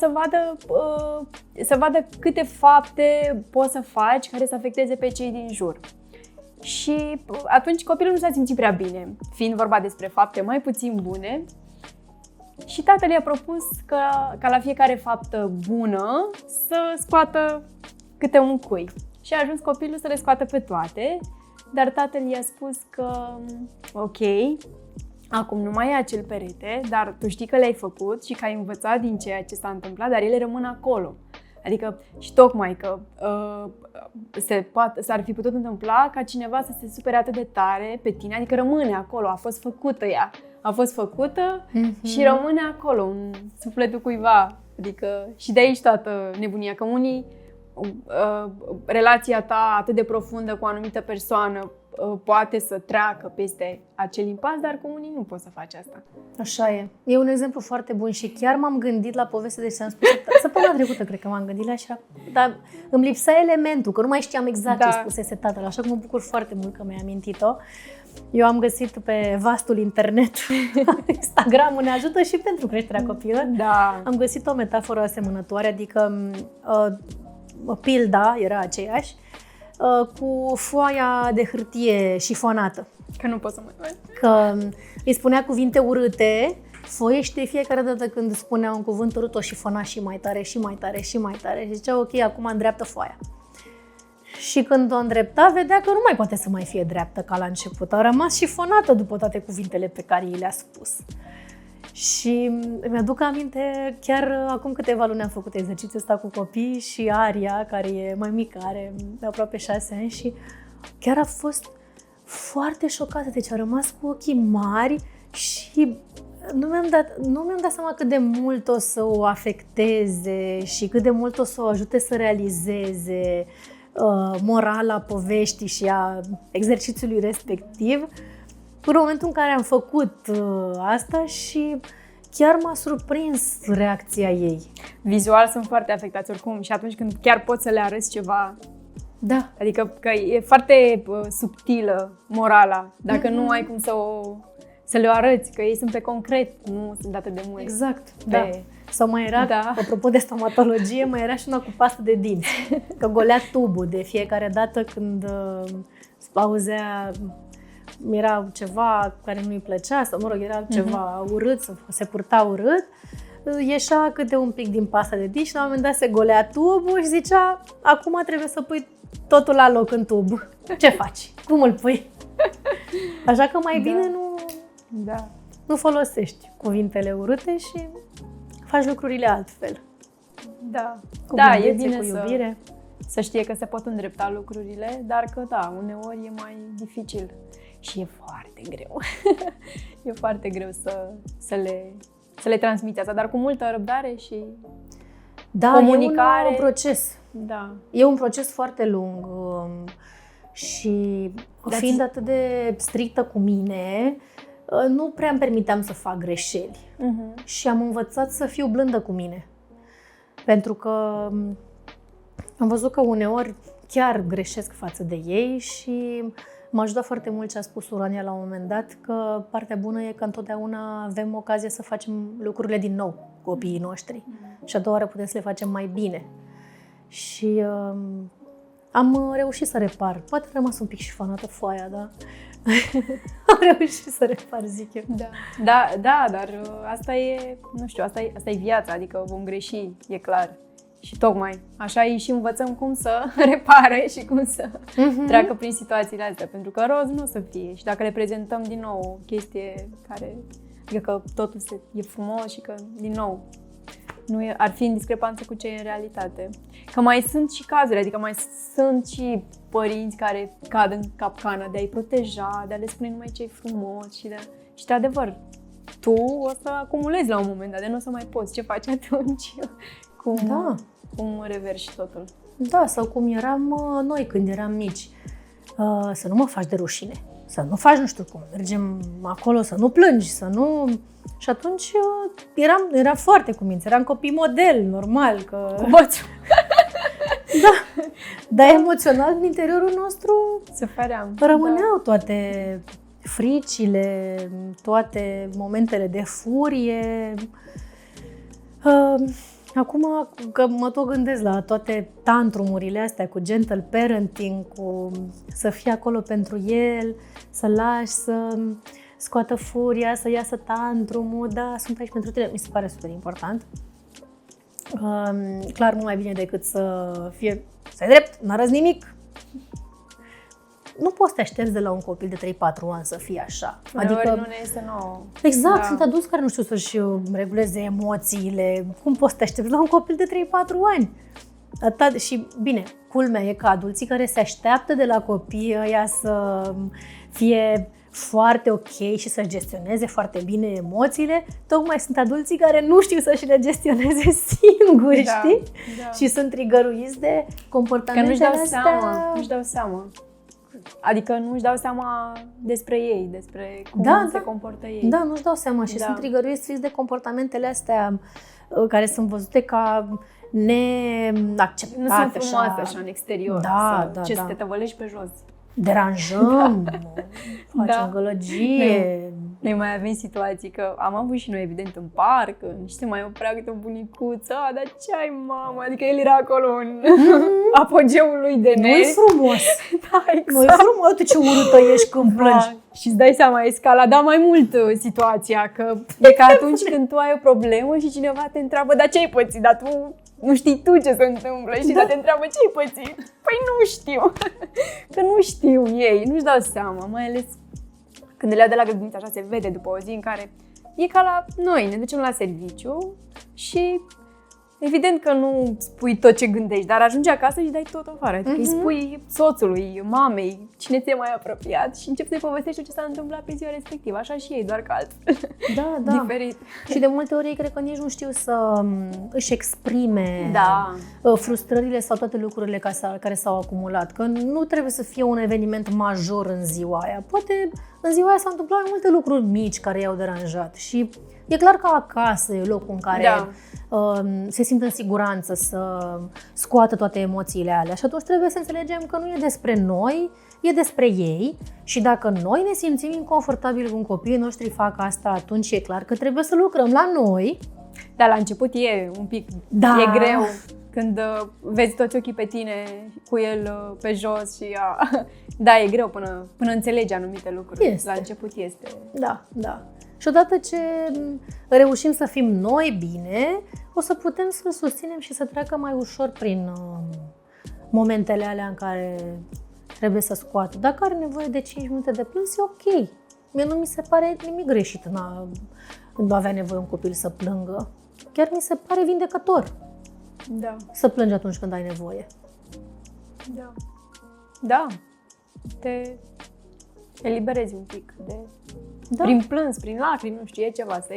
să vadă câte fapte poți să faci care să afecteze pe cei din jur. Și atunci copilul nu s-a simțit prea bine, fiind vorba despre fapte mai puțin bune. Și tatăl i-a propus ca la fiecare faptă bună să scoată câte un cui. Și a ajuns copilul să le scoată pe toate, dar tatăl i-a spus că ok, acum nu mai e acel perete, dar tu știi că le-ai făcut și că ai învățat din ceea ce s-a întâmplat, dar ele rămân acolo. Adică și tocmai că s-ar fi putut întâmpla ca cineva să se supere atât de tare pe tine, adică rămâne acolo, a fost făcută ea. A fost făcută și rămâne acolo, în sufletul cuiva. Adică și de aici toată nebunia, că unii, relația ta atât de profundă cu o anumită persoană poate să treacă peste acel impas, dar cu unii nu poți să faci asta. Așa e. E un exemplu foarte bun și chiar m-am gândit la poveste, deci ți-am spus, săptămâna trecută cred că m-am gândit la așa, dar îmi lipsea elementul, că nu mai știam exact ce spusese tatăl, așa că mă bucur foarte mult că mi-ai amintit-o. Eu am găsit pe vastul internet, Instagram-ul ne ajută și pentru creșterea copilă. Da. Am găsit o metaforă asemănătoare, adică pilda era aceeași, cu foaia de hârtie șifonată. Că nu pot să mai văd. Că îi spunea cuvinte urâte, foie, și de fiecare dată când spunea un cuvânt urât o șifona și mai tare, și mai tare, și mai tare. Și zicea, ok, acum îndreaptă foaia. Și când o îndrepta, vedea că nu mai poate să mai fie dreaptă ca la început. A rămas șifonată după toate cuvintele pe care i le-a spus. Și mi-aduc aminte, chiar acum câteva luni am făcut exercițiul ăsta cu copii și Aria, care e mai mică, are aproape 6 ani și chiar a fost foarte șocată. Deci a rămas cu ochii mari și nu mi-am dat seama cât de mult o să o afecteze și cât de mult o să o ajute să realizeze morala poveștii și a exercițiului respectiv, în momentul în care am făcut asta și chiar m-a surprins reacția ei. Vizual sunt foarte afectați oricum și atunci când chiar poți să le arăți ceva, da. Adică că e foarte subtilă morala, dacă nu ai cum să le arăți, că ei sunt pe concret, nu sunt atât de mult. Exact, da. Sau mai era, apropo de stomatologie, mai era și una cu pastă de dinți, că golea tubul de fiecare dată când auzea, era ceva care nu-i plăcea sau, mă rog, era ceva urât, se purta urât, ieșea câte un pic din pasta de dinți și la un moment dat se golea tubul și zicea, acum trebuie să pui totul la loc în tub. Ce faci? Cum îl pui? Așa că mai bine nu folosești cuvintele urâte și faci lucrurile altfel. Da, cu e bine cu iubire. Să știe că se pot îndrepta lucrurile, dar că uneori e mai dificil și e foarte greu. E foarte greu să le transmiți asta, dar cu multă răbdare și comunicare. E un proces. Da. E un proces foarte lung și fiind atât de strictă cu mine, nu prea îmi permiteam să fac greșeli. Și am învățat să fiu blândă cu mine. Pentru că am văzut că uneori chiar greșesc față de ei și m-a ajutat foarte mult ce a spus Urania la un moment dat, că partea bună e că întotdeauna avem ocazia să facem lucrurile din nou cu copiii noștri. Și a doua oară putem să le facem mai bine. Și am reușit să repar. Poate a rămas un pic șifonată foaia, da? Am reușit să repar, zic eu. Da, dar asta e, nu știu, asta e viața, adică vom greși, e clar. Și tocmai așa și învățăm cum să repare și cum să treacă prin situațiile astea, pentru că roz nu o să fie. Și dacă le prezentăm din nou o chestie care, adică că totul e frumos și că, din nou, ar fi în discrepanță cu ce e în realitate. Că mai sunt și cazuri, adică mai sunt și părinți care cad în capcana de a-i proteja, de a le spune numai ce e frumos și de adevăr, tu o să acumulezi la un moment dat, de nu o să mai poți. Ce faci atunci? Da. cum reverși totul. Da, sau cum eram noi când eram mici. Să nu mă faci de rușine, să nu faci nu știu cum, mergem acolo să nu plângi, să nu... Și atunci eram foarte cuminți, eram copii model, normal că... Cu boțul. Da, dar emoțional, în interiorul nostru Sufeream. rămâneau toate fricile, toate momentele de furie. Acum că mă tot gândesc la toate tantrumurile astea cu gentle parenting, cu să fii acolo pentru el, să lași să scoată furia, să iasă tantrumul, da, sunt aici pentru tine, mi se pare super important. Clar, mult mai bine decât să fie, să-i drept, n-arăți nimic. Nu poți să te aștepți de la un copil de 3-4 ani să fie așa. Adică nu ne este nouă. Exact, sunt adulți care nu știu să-și reguleze emoțiile. Cum poți să te aștepți la un copil de 3-4 ani? Și bine, culmea e că adulții care se așteaptă de la copiii ăia să fie foarte ok și să gestioneze foarte bine emoțiile, tocmai sunt adulții care nu știu să-și le gestioneze singuri, știi? Da. Și sunt trigăruiți de comportamentele astea. Nu-și dau seama. Adică nu-și dau seama despre ei, despre cum se comportă ei. Da, nu-și dau seama și sunt trigăruiți fix de comportamentele astea care sunt văzute ca neacceptate. Nu sunt frumoase așa în exterior. Da, să te tăvălești pe jos. Deranjăm, facem gălăgie. Noi mai avem situații că am avut și noi, evident, în parc, niște mai oprea câte o bunicuță, dar ce ai, mamă? Adică el era acolo în apogeul lui de nervi. Nu-i frumos. Da, exact. Nu-i frumos, tu ce urâtă ești când plângi. Și îți dai seama, escalada mai mult situația, că e ca atunci când tu ai o problemă și cineva te întreabă, dar ce ai pățit? Dar tu nu știi tu ce se întâmplă și te întreabă ce ai pățit? Păi nu știu. Că nu știu ei, nu-și dau seama, mai ales când le iau de la grădiniță, așa se vede după o zi în care e ca la noi, ne ducem la serviciu și evident că nu spui tot ce gândești, dar ajungi acasă și dai tot afară. Adică îi spui soțului, mamei, cine ți-e mai apropiat și începi să-i povestești ce s-a întâmplat pe ziua respectivă. Așa și ei, doar că altfel. Da. Diferit. Și de multe ori ei cred că nici nu știu să își exprime frustrările sau toate lucrurile care s-au acumulat. Că nu trebuie să fie un eveniment major în ziua aia. Poate în ziua aia s-au întâmplat mai multe lucruri mici care i-au deranjat și e clar că acasă e locul în care se simt în siguranță să scoată toate emoțiile alea și atunci trebuie să înțelegem că nu e despre noi, e despre ei și dacă noi ne simțim inconfortabil când copiii noștri fac asta, atunci e clar că trebuie să lucrăm la noi. Dar la început e un pic, e greu când vezi toți ochii pe tine cu el pe jos și da, e greu până înțelegi anumite lucruri. La început este. Da. Și odată ce reușim să fim noi bine, o să putem să-l susținem și să treacă mai ușor prin momentele alea în care trebuie să scoată. Dacă are nevoie de 5 minute de plâns, e ok. Mie nu mi se pare nimic greșit în a avea nevoie un copil să plângă. Chiar mi se pare vindecător să plângi atunci când ai nevoie. Da. Te eliberezi un pic prin plâns, prin lacrimi, nu știu, e ceva, se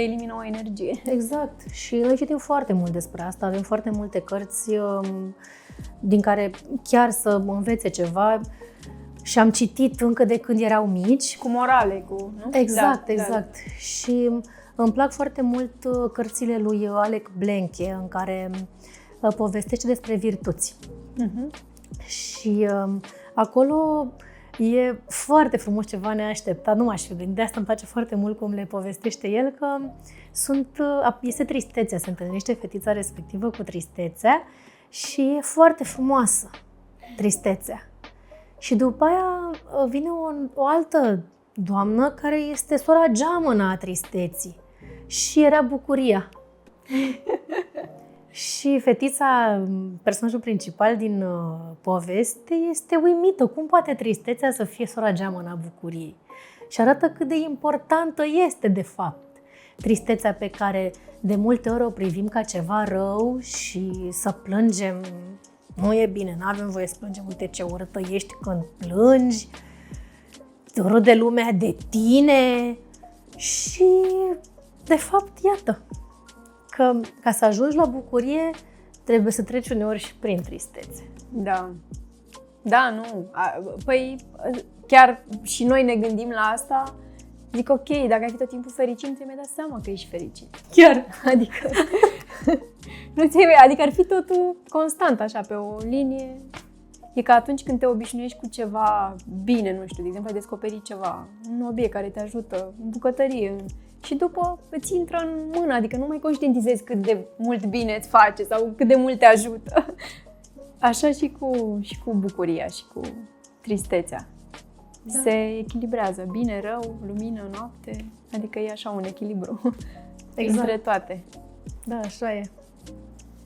elimină o energie. Exact. Și noi citim foarte mult despre asta, avem foarte multe cărți din care chiar să învețe ceva și am citit încă de când erau mici. Cu morale, nu? Exact. Și îmi plac foarte mult cărțile lui Alec Blenche, în care povestește despre virtuți. Și acolo e foarte frumos, ceva neașteptat, nu m-aș fi gândit, de asta îmi place foarte mult cum le povestește el, că este tristețea, se întâlnește fetița respectivă cu tristețea și e foarte frumoasă tristețea. Și după aia vine o altă doamnă care este sora geamănă a tristeții și era bucuria. Și fetița, personajul principal din poveste, este uimită. Cum poate tristețea să fie sora geamănă a bucuriei? Și arată cât de importantă este, de fapt, tristețea pe care de multe ori o privim ca ceva rău și să plângem. Nu e bine, nu avem voie să plângem. Uite ce urâtă ești când plângi, te râde lumea de tine. Și, de fapt, iată, că ca să ajungi la bucurie, trebuie să treci uneori și prin tristețe. Da. Da, nu. Păi, chiar și noi ne gândim la asta. Zic, ok, dacă ai fi tot timpul fericit, ți-ai dat seama că ești fericit. Chiar. Adică, adică ar fi totul constant, așa, pe o linie. E ca atunci când te obișnuiești cu ceva bine, nu știu, de exemplu, ai descoperit ceva, un obiect care te ajută, în bucătărie, și după îți intră în mână, adică nu mai conștientizezi cât de mult bine îți face sau cât de mult te ajută. Așa și cu bucuria și cu tristețea. Da. Se echilibrează bine, rău, lumină, noapte, adică e așa un echilibru între toate. Da, așa e.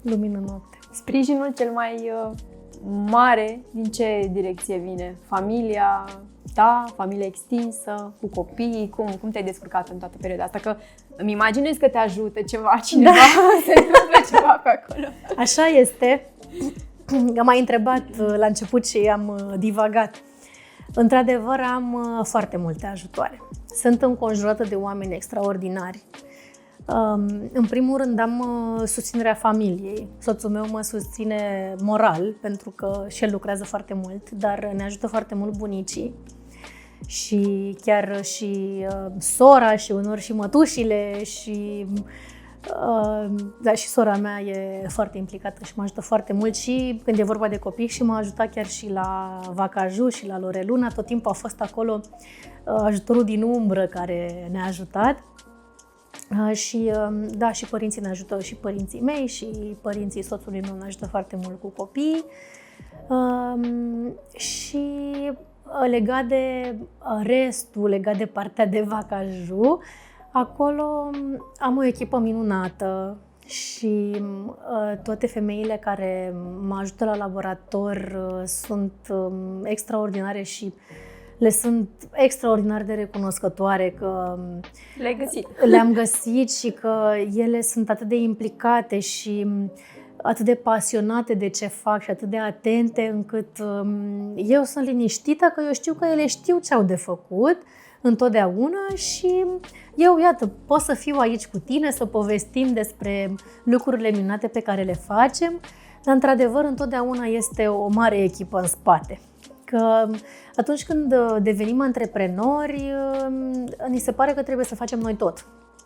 Lumină, noapte. Sprijinul cel mai mare, din ce direcție vine? Familia, da, familia extinsă, cu copii, cum te-ai descurcat în toată perioada asta? Că îmi imaginez că te ajută ceva, cineva, se întâmplă ceva pe acolo. Așa este. M-ai întrebat la început și am divagat. Într-adevăr, am foarte multe ajutoare. Sunt înconjurată de oameni extraordinari. În primul rând am susținerea familiei. Soțul meu mă susține moral, pentru că și el lucrează foarte mult, dar ne ajută foarte mult bunicii. Și chiar și sora și uneori și mătușile și... Da, și sora mea e foarte implicată și mă ajută foarte mult și când e vorba de copii și m-a ajutat chiar și la Vacaju și la Loreluna. Tot timpul a fost acolo ajutorul din umbră care ne-a ajutat. Și da, și părinții ne ajută, și părinții mei și părinții soțului meu ne ajută foarte mult cu copiii. Și legat de restul, legat de partea de Vacaju, acolo am o echipă minunată și toate femeile care mă ajută la laborator sunt extraordinare și le sunt extraordinar de recunoscătoare că le-ai găsit. Le-am găsit și că ele sunt atât de implicate și atât de pasionate de ce fac și atât de atente încât eu sunt liniștită că eu știu că ele știu ce au de făcut întotdeauna și eu, iată, pot să fiu aici cu tine, să povestim despre lucrurile minunate pe care le facem, dar într-adevăr întotdeauna este o mare echipă în spate. Că atunci când devenim antreprenori, ni se pare că trebuie să facem noi tot.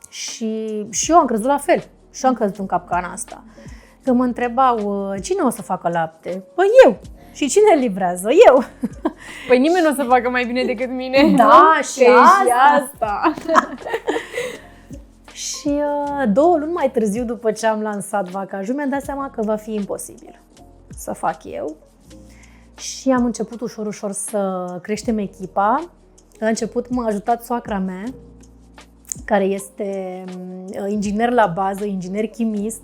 Și eu am crezut la fel. Și eu am crezut în capcana asta. Că mă întrebau, cine o să facă lapte? Păi eu. Și cine livrează? Eu. Păi nimeni nu o să facă mai bine decât mine. Da, și asta. Și 2 luni mai târziu, după ce am lansat Vacaju, mi-am dat seama că va fi imposibil să fac eu. Și am început ușor să creștem echipa. La început m-a ajutat soacra mea, care este inginer la bază, inginer chimist,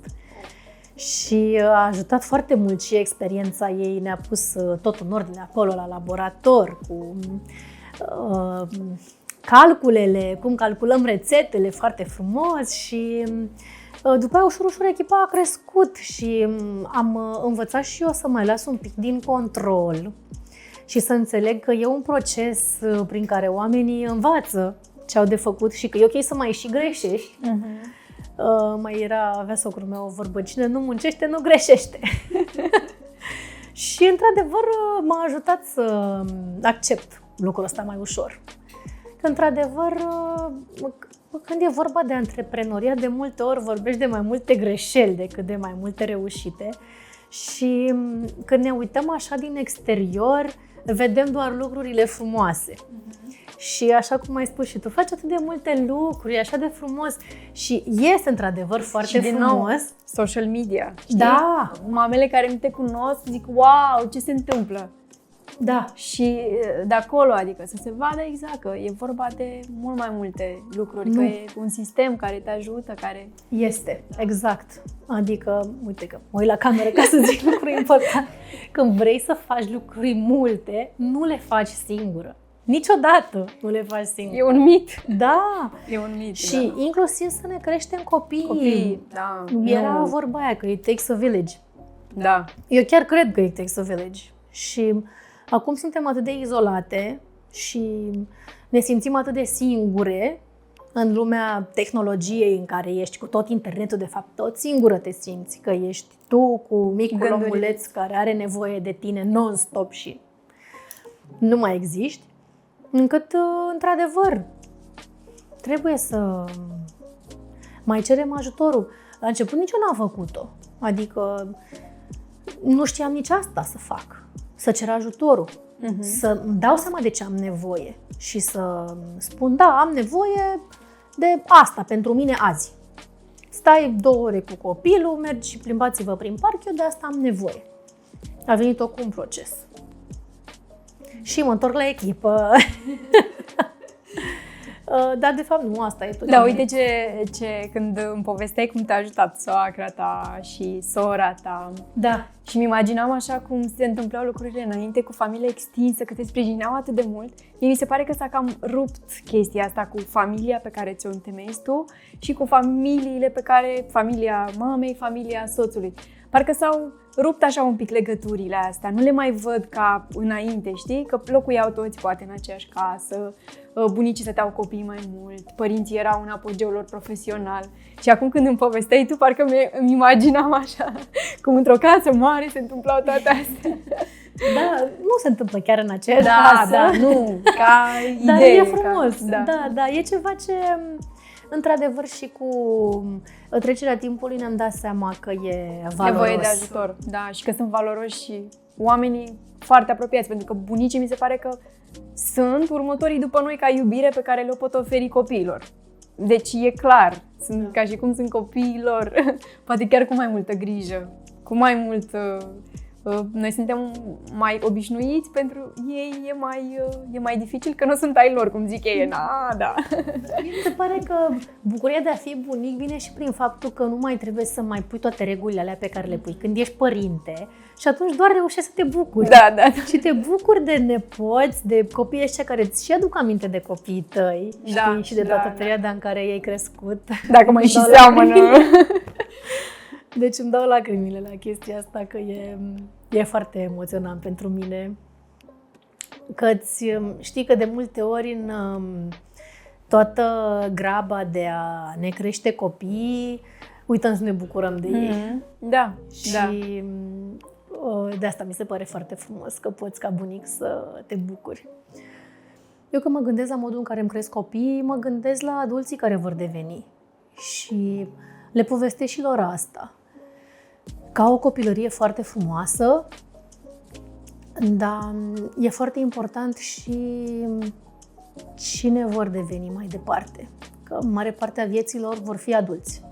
și a ajutat foarte mult și experiența ei. Ne-a pus tot în ordine acolo la laborator, cu calculele, cum calculăm rețetele foarte frumos și după aia ușor echipa a crescut și am învățat și eu să mai las un pic din control și să înțeleg că e un proces prin care oamenii învață ce au de făcut și că e ok să mai și greșești. Avea socrul meu o vorbă, cine nu muncește, nu greșește. Și într-adevăr m-a ajutat să accept lucrul ăsta mai ușor. Că într-adevăr, când e vorba de antreprenoriat, de multe ori vorbești de mai multe greșeli decât de mai multe reușite. Și când ne uităm așa din exterior, vedem doar lucrurile frumoase. Și așa cum ai spus și tu, faci atât de multe lucruri, așa de frumos și este într-adevăr foarte frumos. Nou, social media, știi? Da. Mamele care nu te cunosc zic, wow, ce se întâmplă? Da. Și de acolo, adică să se vadă exact că e vorba de mult mai multe lucruri, că e un sistem care te ajută, care... Este, exact. Adică, uite că mă uit la cameră ca să zic lucruri importante. Când vrei să faci lucruri multe, nu le faci singură. Niciodată nu le faci singur. E un mit. Da. E un mit. Și inclusiv să ne creștem copiii. Da. Era vorba aia că it takes a village. Da. Eu chiar cred că it takes a village. Și acum suntem atât de izolate și ne simțim atât de singure în lumea tehnologiei în care ești cu tot internetul, de fapt tot singură te simți, că ești tu cu micul omuleț care are nevoie de tine non-stop și nu mai existi, încât, într-adevăr, trebuie să mai cerem ajutorul. La început nici eu n-am făcut-o. Adică nu știam nici asta să fac. Să cer ajutorul. Să-mi dau seama de ce am nevoie. Și să spun, da, am nevoie de asta pentru mine azi. Stai 2 ore cu copilul, mergi și plimbați-vă prin parc, eu de asta am nevoie. A venit cu un proces. Și mă întorc la echipă. Dar de fapt nu, asta e tot. Da, uite ce când îmi povesteai cum te-a ajutat soacra ta și sora ta. Da. Și mi imaginam așa cum se întâmplau lucrurile înainte cu familia extinsă, că te sprijineau atât de mult. Mi se pare că s-a cam rupt chestia asta cu familia pe care ți-o întemeiezi tu și cu familiile pe care, familia mamei, familia soțului. Parcă s-au rupt așa un pic legăturile astea, nu le mai văd ca înainte, știi? Că locuiau toți poate în aceeași casă, bunicii stăteau copiii mai mult, părinții erau în apogeul lor profesional. Și acum când îmi povesteai tu, parcă îmi imaginam așa, cum într-o casă mare se întâmplau toate astea. Da, nu se întâmplă chiar în aceeași casă. Da, nu, ca idee. Dar e frumos, da. Da, e ceva ce, într-adevăr, și cu trecerea timpului ne-am dat seama că e valoros. Nevoie de ajutor, da, și că sunt valoroși și oamenii foarte apropiați, pentru că bunicii mi se pare că sunt următorii după noi ca iubire pe care le-o pot oferi copiilor. Deci e clar, sunt ca și cum sunt copiilor, poate chiar cu mai multă grijă, cu mai mult... Noi suntem mai obișnuiți, pentru ei e mai dificil, că nu sunt ai lor, cum zic ei. Da. Mi se pare că bucuria de a fi bunic vine și prin faptul că nu mai trebuie să mai pui toate regulile alea pe care le pui când ești părinte și atunci doar reușești să te bucuri. Da. Și te bucuri de nepoți, de copiii ăștia care îți și aduc aminte de copiii tăi, știi? Și de toată perioada în care ei crescut. Dacă mai și seamănă. Deci îmi dau lacrimile la chestia asta, că e foarte emoționant pentru mine. Că știi că de multe ori în toată graba de a ne crește copiii, uităm să ne bucurăm de ei. Da. Și de asta mi se pare foarte frumos că poți ca bunic să te bucuri. Eu când mă gândesc la modul în care îmi cresc copiii, mă gândesc la adulții care vor deveni. Și le povestesc și lor asta. Ca o copilărie foarte frumoasă, dar e foarte important și cine vor deveni mai departe. Că în mare parte a vieții lor vor fi adulți.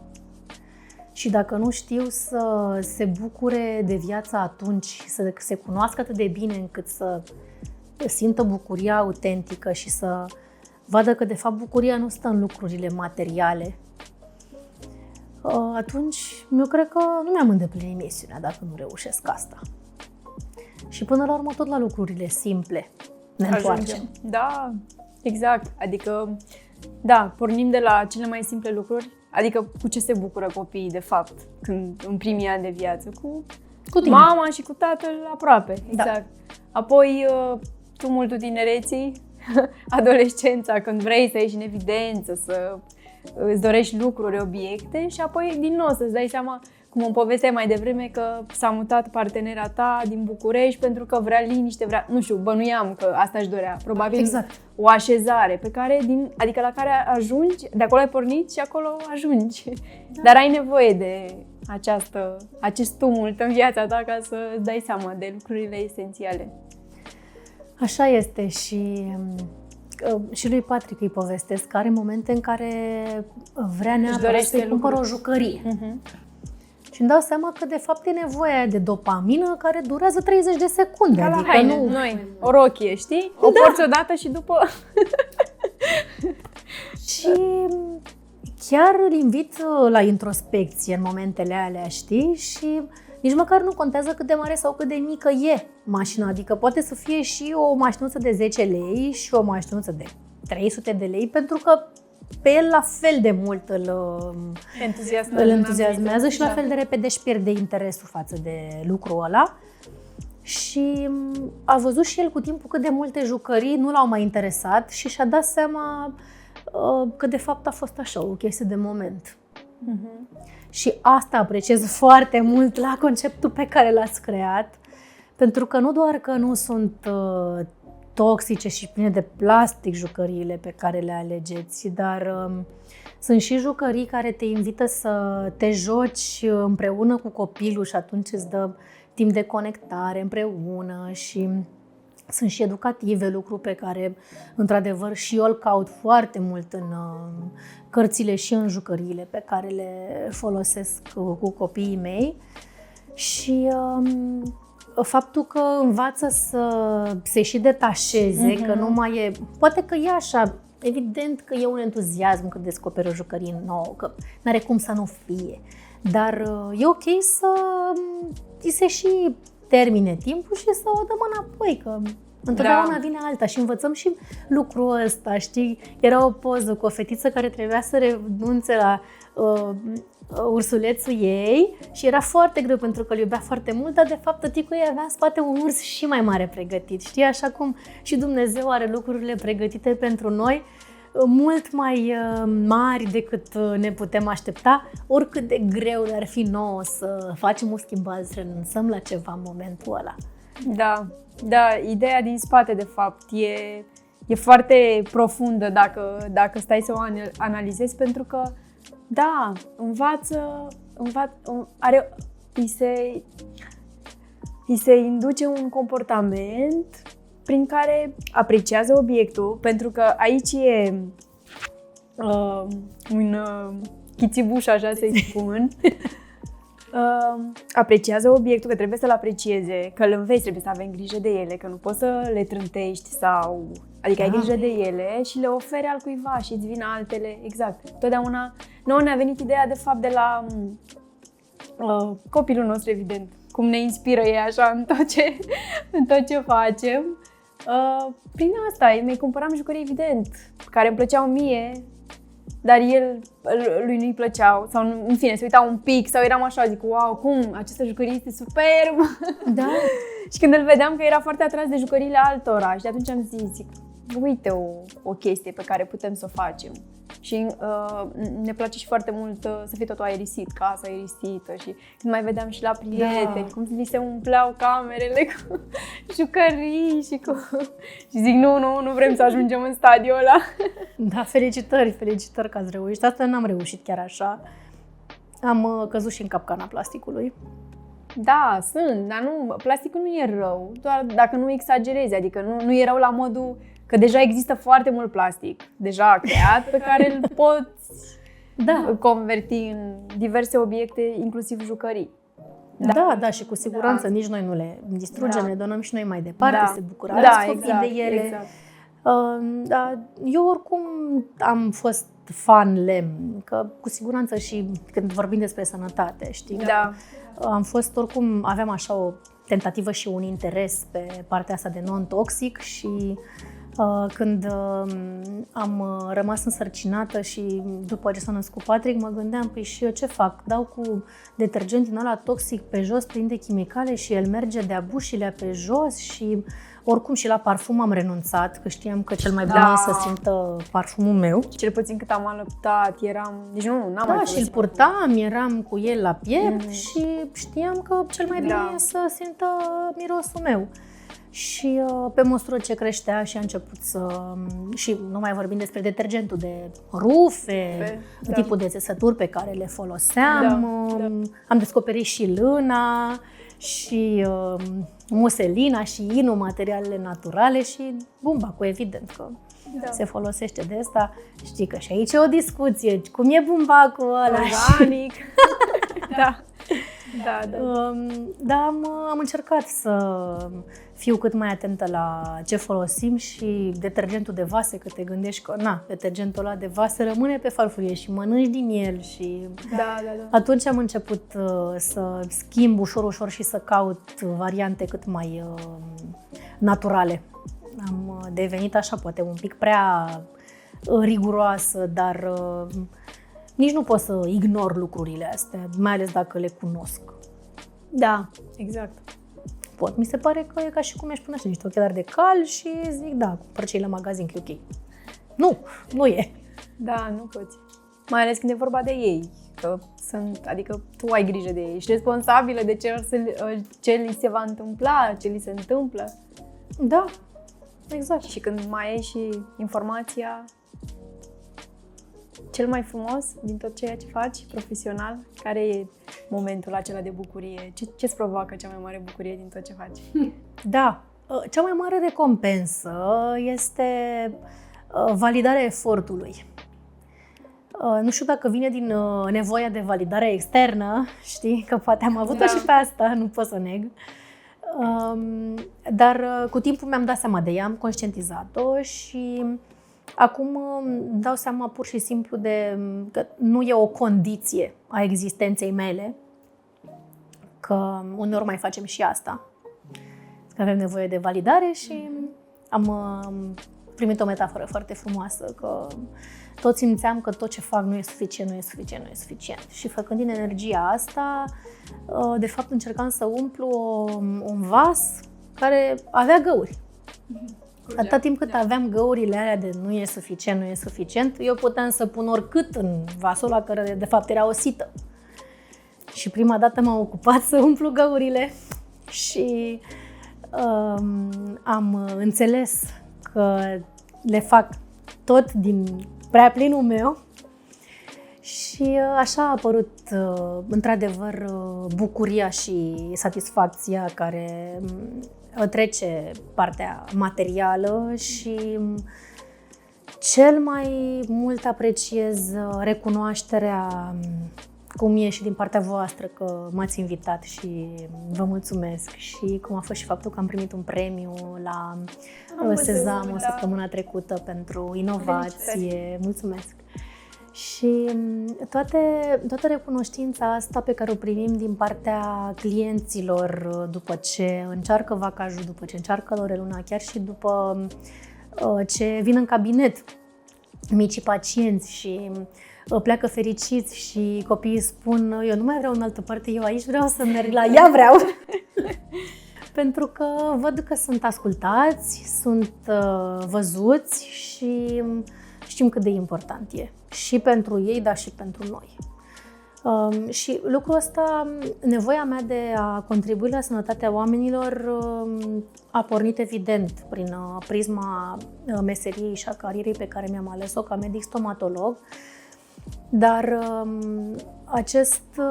Și dacă nu știu să se bucure de viața atunci, să se cunoască atât de bine încât să simtă bucuria autentică și să vadă că de fapt bucuria nu stă în lucrurile materiale, atunci eu cred că nu mi-am îndeplinit misiunea dacă nu reușesc asta. Și până la urmă tot la lucrurile simple ne întoarcem. Da, exact. Adică, da, pornim de la cele mai simple lucruri, adică cu ce se bucură copiii de fapt când în primii ani de viață, cu mama și cu tatăl aproape, exact. Da. Apoi tumultul tinereții, adolescența, când vrei să ieși în evidență, să îți dorești lucruri, obiecte și apoi din nou să-ți dai seama, cum îmi povesteai mai devreme, că s-a mutat partenera ta din București pentru că vrea liniște, nu știu, bănuiam că asta își dorea, probabil exact. O așezare pe care, adică la care ajungi, de acolo ai pornit și acolo ajungi. Da. Dar ai nevoie de acest tumult în viața ta ca să îți dai seama de lucrurile esențiale. Așa este și lui Patrick îi povestesc că are momente în care vrea neapărat să-i cumpăr o jucărie. Și îmi dau seama că de fapt e nevoie de dopamină care durează 30 de secunde. Ca la adică haine, noi, o rochie, știi? O porți odată și după... Și chiar îl invit la introspecție în momentele alea, știi? Și nici măcar nu contează cât de mare sau cât de mică e mașina. Adică poate să fie și o mașinuță de 10 lei și o mașinuță de 300 de lei, pentru că pe el la fel de mult îl entuziasmează și la fel de repede își pierde interesul față de lucrul ăla. Și a văzut și el cu timpul cât de multe jucării nu l-au mai interesat și și-a dat seama că de fapt a fost așa, o chestie de moment. Și asta apreciez foarte mult la conceptul pe care l-ați creat, pentru că nu doar că nu sunt toxice și pline de plastic jucăriile pe care le alegeți, dar sunt și jucării care te invită să te joci împreună cu copilul și atunci îți dă timp de conectare împreună și sunt și educative, lucruri pe care, într-adevăr, și eu îl caut foarte mult în cărțile și în jucăriile pe care le folosesc cu copiii mei. Și faptul că învață să se și detașeze, că nu mai e... Poate că e așa, evident că e un entuziasm când descoperi o jucărie nouă, că n-are cum să nu fie. Dar e ok să ți se și termine timpul și să o dăm înapoi, că întotdeauna vine alta și învățăm și lucrul ăsta, știi? Era o poză cu o fetiță care trebuia să renunțe la ursulețul ei și era foarte greu pentru că îl iubea foarte mult, dar de fapt tăticul ei avea în spate un urs și mai mare pregătit, știi? Așa cum și Dumnezeu are lucrurile pregătite pentru noi, mult mai mari decât ne putem aștepta, oricât de greu ar fi nouă să facem o schimbare, să renunțăm la ceva în momentul ăla. Da, ideea din spate, de fapt, e foarte profundă dacă stai să o analizezi, pentru că, da, îi se induce un comportament prin care apreciază obiectul, pentru că aici e un chițibuș, așa să-i spun. Apreciază obiectul, că trebuie să-l aprecieze, că îl înveți, trebuie să avem grijă de ele, că nu poți să le trântești adică ai grijă de ele și le oferi al cuiva și îți vin altele, exact. Totdeauna nouă ne-a venit ideea, de fapt, de la copilul nostru, evident, cum ne inspiră ei așa în tot ce facem. Prin asta, mi-i cumpăram jucării, evident, care îmi plăceau mie, dar lui nu-i plăceau, sau în fine, se uita un pic, sau eram așa, zic, wow, cum, această jucărie este superb! Da. Și când îl vedeam că era foarte atras de jucăriile altora și de atunci am zis, uite o chestie pe care putem să o facem. Și ne place și foarte mult să fie totul aerisit, casa aerisită, și când mai vedeam și la prieteni, cum li se umpleau camerele cu jucării și și zic, nu vrem să ajungem în stadiul ăla. Da, felicitări că ați reușit. Asta n-am reușit chiar așa. Am căzut și în capcana plasticului. Da, dar plasticul nu e rău, doar dacă nu exagerezi, adică nu e rău la modul că deja există foarte mult plastic, deja creat, pe care îl poți converti în diverse obiecte, inclusiv jucării. Da, și cu siguranță nici noi nu le distrugem, le donăm și noi mai departe, se bucură copii de ele. Exact. Eu oricum am fost fan lemn, că cu siguranță și când vorbim despre sănătate, știi? Da. Am fost oricum, aveam așa o tentativă și un interes pe partea asta de non-toxic și când am rămas însărcinată și după ce s-a născut Patrick, mă gândeam, păi și eu ce fac? Dau cu detergent din ăla toxic pe jos, plin de chimicale și el merge de-a bușilea pe jos și oricum și la parfum am renunțat, că știam că cel mai bine e să simtă parfumul meu. Cel puțin cât am alăptat, deci n-am mai și îl purtam, eram cu el la piept și știam că cel mai bine e să simtă mirosul meu. Și pe măsură ce creștea și a început și nu mai vorbim despre detergentul de rufe, tipul de țesături pe care le foloseam, am descoperit și lâna și muselina și inul, materialele naturale și bumbacul, evident că se folosește de asta. Știi că și aici e o discuție, cum e bumbacul ăla? Organic. Dar am încercat să fiu cât mai atentă la ce folosim și detergentul de vase, că te gândești că detergentul ăla de vase rămâne pe farfurie și mănânci din el și atunci am început să schimb ușor și să caut variante cât mai naturale. Am devenit așa, poate un pic prea riguroasă, dar nici nu pot să ignor lucrurile astea, mai ales dacă le cunosc. Da, exact. Mi se pare că e ca și cum ești până așa niște ochelari de cal și zic, cumpăr cei la magazin, că e ok. Nu e. Da, nu poți. Mai ales când e vorba de ei. Adică tu ai grijă de ei. Ești responsabilă de ce li se va întâmpla, ce li se întâmplă. Da, exact. Și când mai ai și informația, cel mai frumos din tot ceea ce faci profesional, care e momentul acela de bucurie? Ce-ți provoacă cea mai mare bucurie din tot ce faci? Da, cea mai mare recompensă este validarea efortului. Nu știu dacă vine din nevoia de validare externă, știi, că poate am avut-o și pe asta, nu pot să neg. Dar cu timpul mi-am dat seama de ea, am conștientizat-o și acum dau seama pur și simplu că nu e o condiție a existenței mele, că uneori mai facem și asta. Că avem nevoie de validare și am primit o metaforă foarte frumoasă, că tot simțeam că tot ce fac nu e suficient. Și făcând din energia asta, de fapt încercam să umplu un vas care avea găuri. Atâta timp cât aveam găurile alea de nu e suficient, eu puteam să pun oricât în vasul ăla care de fapt era o sită. Și prima dată m-am ocupat să umplu găurile și am înțeles că le fac tot din prea plinul meu și așa a apărut într-adevăr bucuria și satisfacția care trece partea materială și cel mai mult apreciez recunoașterea, cum e și din partea voastră că m-ați invitat și vă mulțumesc, și cum a fost și faptul că am primit un premiu la Sezam săptămâna trecută pentru inovație. Mulțumesc! Și toată recunoștința asta pe care o primim din partea clienților după ce încearcă vacajul, după ce încearcă Loreluna, chiar și după ce vin în cabinet micii pacienți și pleacă fericiți și copiii spun: eu nu mai vreau în altă parte, eu aici vreau să merg, la ea vreau. Pentru că văd că sunt ascultați, sunt văzuți și știm cât de important e. Și pentru ei, dar și pentru noi. Și lucrul ăsta, nevoia mea de a contribui la sănătatea oamenilor a pornit evident prin prisma meseriei și a carierei pe care mi-am ales-o ca medic stomatolog. Dar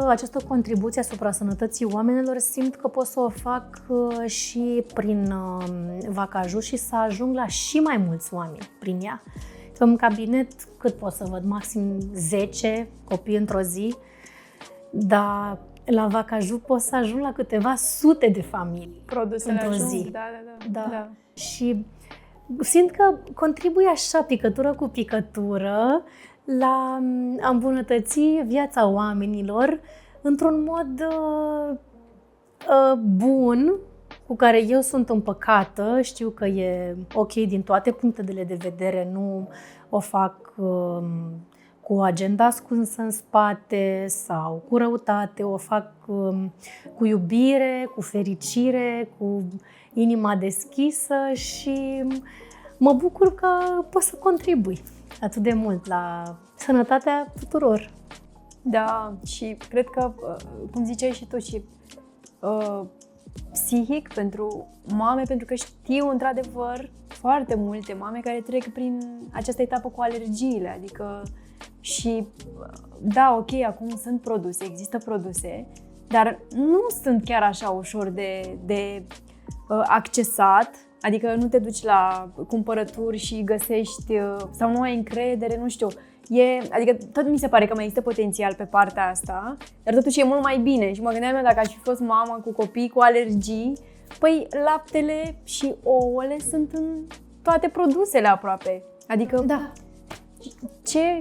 această contribuție asupra sănătății oamenilor simt că pot să o fac și prin vacajul și să ajung la și mai mulți oameni prin ea. În cabinet, cât pot să văd? Maxim 10 copii într-o zi, dar la vacajul pot să ajung la câteva sute de familii într-o zi. Da. Și simt că contribuie așa, picătură cu picătură, la a îmbunătăți viața oamenilor într-un mod bun, cu care eu sunt împăcată, știu că e ok din toate punctele de vedere, nu o fac cu o agenda ascunsă în spate sau cu răutate, o fac cu iubire, cu fericire, cu inima deschisă și mă bucur că pot să contribui atât de mult la sănătatea tuturor. Da, și cred că, cum ziceai și tu, și psihic pentru mame, pentru că știu într-adevăr foarte multe mame care trec prin această etapă cu alergiile, adică și da, ok, acum sunt produse, există produse, dar nu sunt chiar așa ușor de accesat, adică nu te duci la cumpărături și găsești sau nu ai încredere, nu știu. Adică tot mi se pare că mai există potențial pe partea asta, dar totuși e mult mai bine. Și mă gândeam eu, dacă aș fi fost mama cu copii cu alergii, păi laptele și ouăle sunt în toate produsele aproape. Adică da.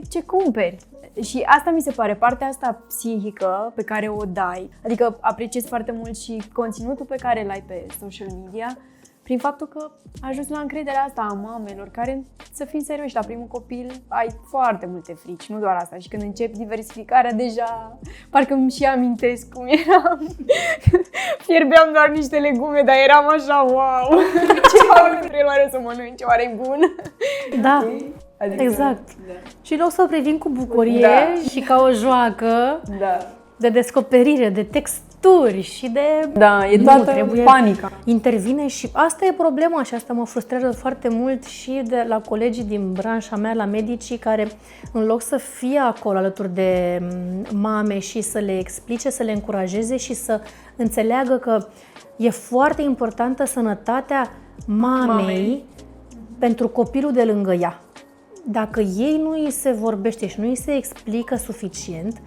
Ce cumperi? Și asta mi se pare, partea asta psihică pe care o dai, adică apreciez foarte mult și conținutul pe care îl ai pe social media, prin faptul că ajungi la încrederea asta a mamelor, care, să fim serioși, la primul copil ai foarte multe frici, nu doar asta. Și când începi diversificarea, deja, parcă îmi și amintesc cum eram. Fierbeam doar niște legume, dar eram așa, wow! Ce fac între ele, oare să mănânci, oare e bun? Da. Adică, Exact. Da. Și în loc să o privim cu bucurie și ca o joacă de descoperire, de texturi și de... Da, e toată panica. Intervine și asta e problema și asta mă frustrează foarte mult și de la colegii din branșa mea, la medicii, care în loc să fie acolo alături de mame și să le explice, să le încurajeze și să înțeleagă că e foarte importantă sănătatea mamei pentru copilul de lângă ea. Dacă ei nu îi se vorbește și nu îi se explică suficient,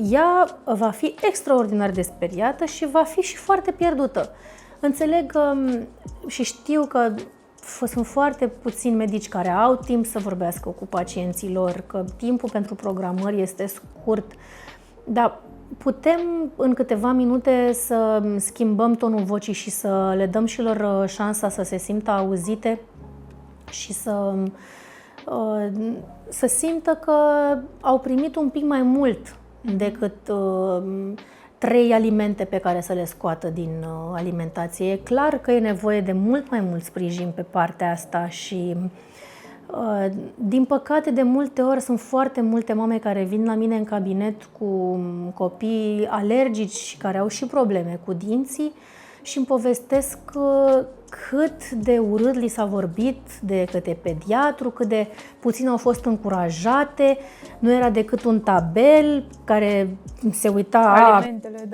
ea va fi extraordinar de speriată și va fi și foarte pierdută. Înțeleg și știu că sunt foarte puțini medici care au timp să vorbească cu pacienții lor, că timpul pentru programări este scurt, dar putem în câteva minute să schimbăm tonul vocii și să le dăm și lor șansa să se simtă auzite și să simtă că au primit un pic mai mult decât 3 alimente pe care să le scoată din alimentație. E clar că e nevoie de mult mai mult sprijin pe partea asta și din păcate de multe ori sunt foarte multe mame care vin la mine în cabinet cu copii alergici care au și probleme cu dinții și îmi povestesc cât de urât li s-a vorbit de către pediatru, cât de puțin au fost încurajate, nu era decât un tabel care se uita, alimentele,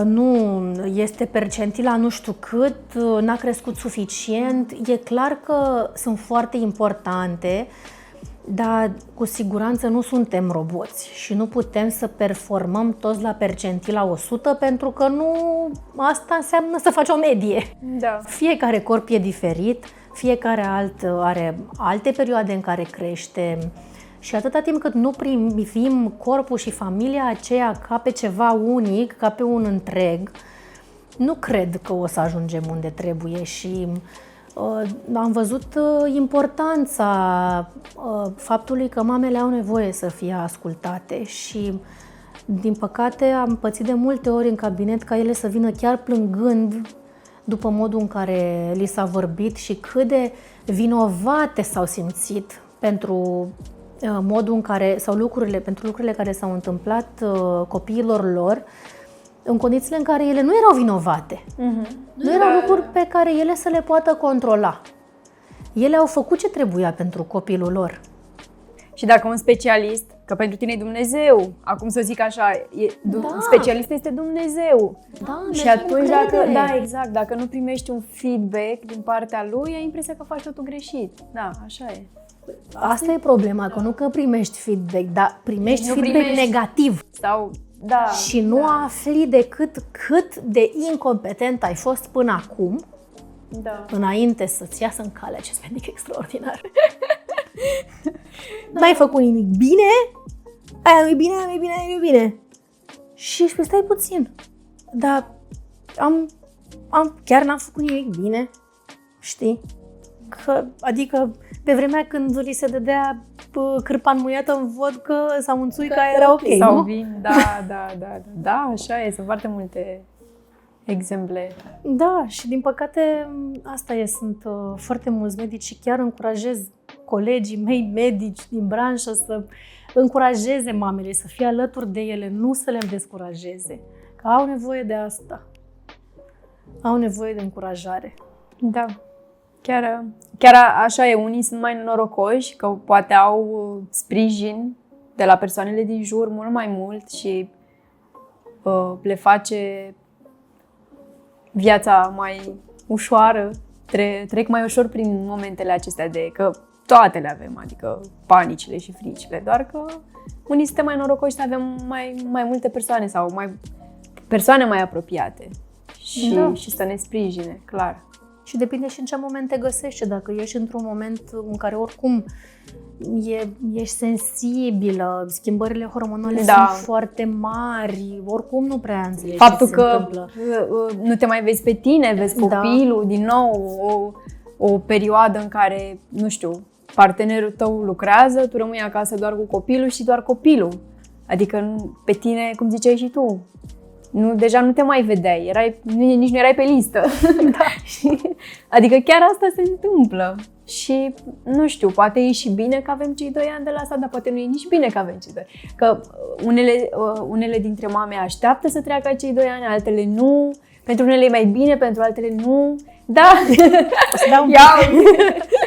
nu, este percentila nu știu cât, n-a crescut suficient. E clar că sunt foarte importante, dar cu siguranță nu suntem roboți și nu putem să performăm toți la percentila 100 pentru că nu asta înseamnă să faci o medie. Da. Fiecare corp e diferit, fiecare are alte perioade în care crește și atâta timp cât nu privim corpul și familia aceea ca pe ceva unic, ca pe un întreg, nu cred că o să ajungem unde trebuie și am văzut importanța faptului că mamele au nevoie să fie ascultate și, din păcate, am pățit de multe ori în cabinet ca ele să vină chiar plângând după modul în care li s-a vorbit și cât de vinovate s-au simțit pentru modul în care, sau pentru lucrurile care s-au întâmplat copiilor lor, în condițiile în care ele nu erau vinovate. Nu erau lucruri pe care ele să le poată controla. Ele au făcut ce trebuia pentru copilul lor. Și dacă un specialist, că pentru tine e Dumnezeu, acum să zic așa, specialist este Dumnezeu. Da, și atunci dacă nu primești un feedback din partea lui, ai impresia că faci totul greșit. Da, așa e. Asta e problema, că nu că primești feedback, dar primești feedback negativ. Sau și nu afli decât cât de incompetent ai fost până acum, înainte să-ți iasă în cale acest medic extraordinar. N-ai făcut nimic bine, aia nu-i bine, aia nu-i bine, aia nu-i bine. Și stai puțin, dar chiar n-am făcut nimic bine, știi? Adică pe vremea când li se dădea cârpa înmuiată în vodcă sau în țuică, era ok, sau nu? vin, da, așa e, sunt foarte multe exemple. Da, și din păcate asta e, sunt foarte mulți medici și chiar încurajez colegii mei medici din branșă să încurajeze mamele, să fie alături de ele, nu să le descurajeze, că au nevoie de asta. Au nevoie de încurajare. Da. Chiar așa e, unii sunt mai norocoși că poate au sprijin de la persoanele din jur mult mai mult și le face viața mai ușoară, trec mai ușor prin momentele acestea că toate le avem, adică panicile și fricile, doar că unii suntem mai norocoși să avem mai multe persoane sau persoane mai apropiate și să ne sprijine, clar. Și depinde și în ce moment te găsești. Dacă ești într-un moment în care oricum ești sensibilă, schimbările hormonale sunt foarte mari, oricum nu prea înțelegi faptul ce că se întâmplă. Nu te mai vezi pe tine, vezi copilul, din nou o perioadă în care, nu știu, partenerul tău lucrează, tu rămâi acasă doar cu copilul și doar copilul. Adică pe tine, cum ziceai și tu, deja nu te mai vedeai, nici nu erai pe listă. Adică chiar asta se întâmplă. Și nu știu, poate e și bine că avem cei 2 ani de la asta, dar poate nu e nici bine că avem cei 2. Că unele dintre mame așteaptă să treacă cei 2 ani, altele nu. Pentru unele e mai bine, pentru altele nu. Da! O să dau un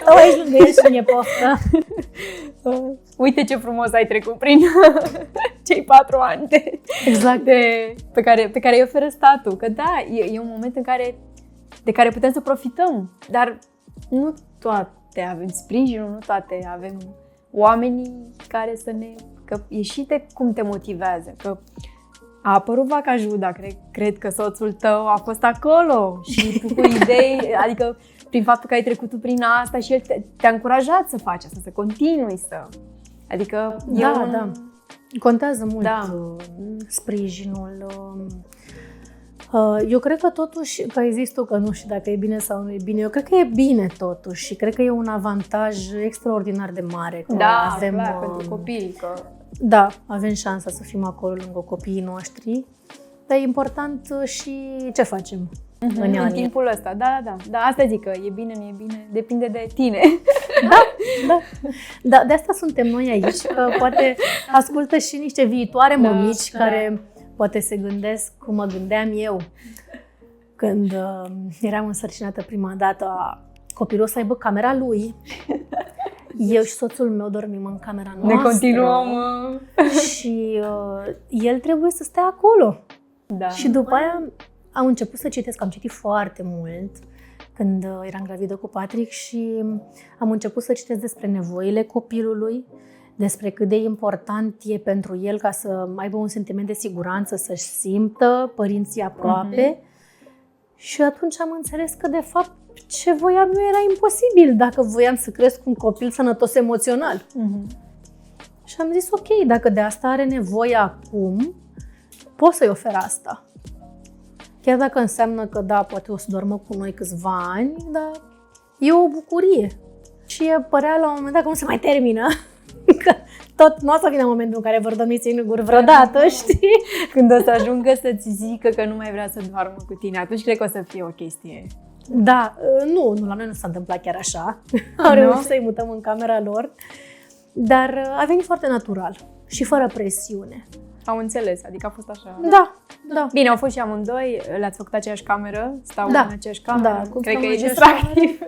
Stau aici lângă el și mi-e poftă. Uite ce frumos ai trecut prin cei 4 ani Exact. pe care îi oferă statul. Că da, e un moment de care putem să profităm, dar nu toate avem sprijinul, nu toate avem oamenii care să ne... Că e și de cum te motivează, că a apărut vaca Juda, cred că soțul tău a fost acolo și tu cu idei, adică prin faptul că ai trecut tu prin asta și el te-a încurajat să faci asta, să continui să... Adică Da. Contează mult Da. sprijinul. Eu cred că totuși, că există, că nu știu dacă e bine sau nu e bine, eu cred că e bine totuși și cred că e un avantaj extraordinar de mare. Că Da, avem, clar, pentru copii, că... Da, avem șansa să fim acolo lângă copiii noștri, dar e important și ce facem în timpul ăsta. Da, asta zic că e bine, nu e bine, depinde de tine. Da, de asta suntem noi aici, că poate ascultă și niște viitoare mămici care poate se gândesc cum mă gândeam eu când eram însărcinată prima dată, copilul să aibă camera lui. Eu și soțul meu dormim în camera noastră. Ne continuăm. Și el trebuie să stea acolo. Da. Și după aia am început să citesc, am citit foarte mult când eram gravidă cu Patrick și am început să citesc despre nevoile copilului, despre cât de important e pentru el ca să aibă un sentiment de siguranță, să-și simtă părinții aproape. Și atunci am înțeles că, de fapt, ce voiam eu era imposibil dacă voiam să cresc un copil sănătos emoțional. Și am zis, ok, dacă de asta are nevoie acum, pot să-i ofer asta. Chiar dacă înseamnă că, da, poate o să doarmă cu noi câțiva ani, dar e o bucurie. Și părea la un moment dat că nu se mai termină. Că tot nu o să vină momentul în care vor dormi singuri vreodată, știi? Când o să ajungă să-ți zică că nu mai vrea să doarmă cu tine, atunci cred că o să fie o chestie. Da, nu, la noi nu s-a întâmplat chiar așa. Am reușit să-i mutăm în camera lor, dar a venit foarte natural și fără presiune. Am înțeles, adică a fost așa. Da. Bine, au fost și amândoi, le-ați făcut aceeași cameră? Stau în aceeași cameră? Da, cred că e distractiv.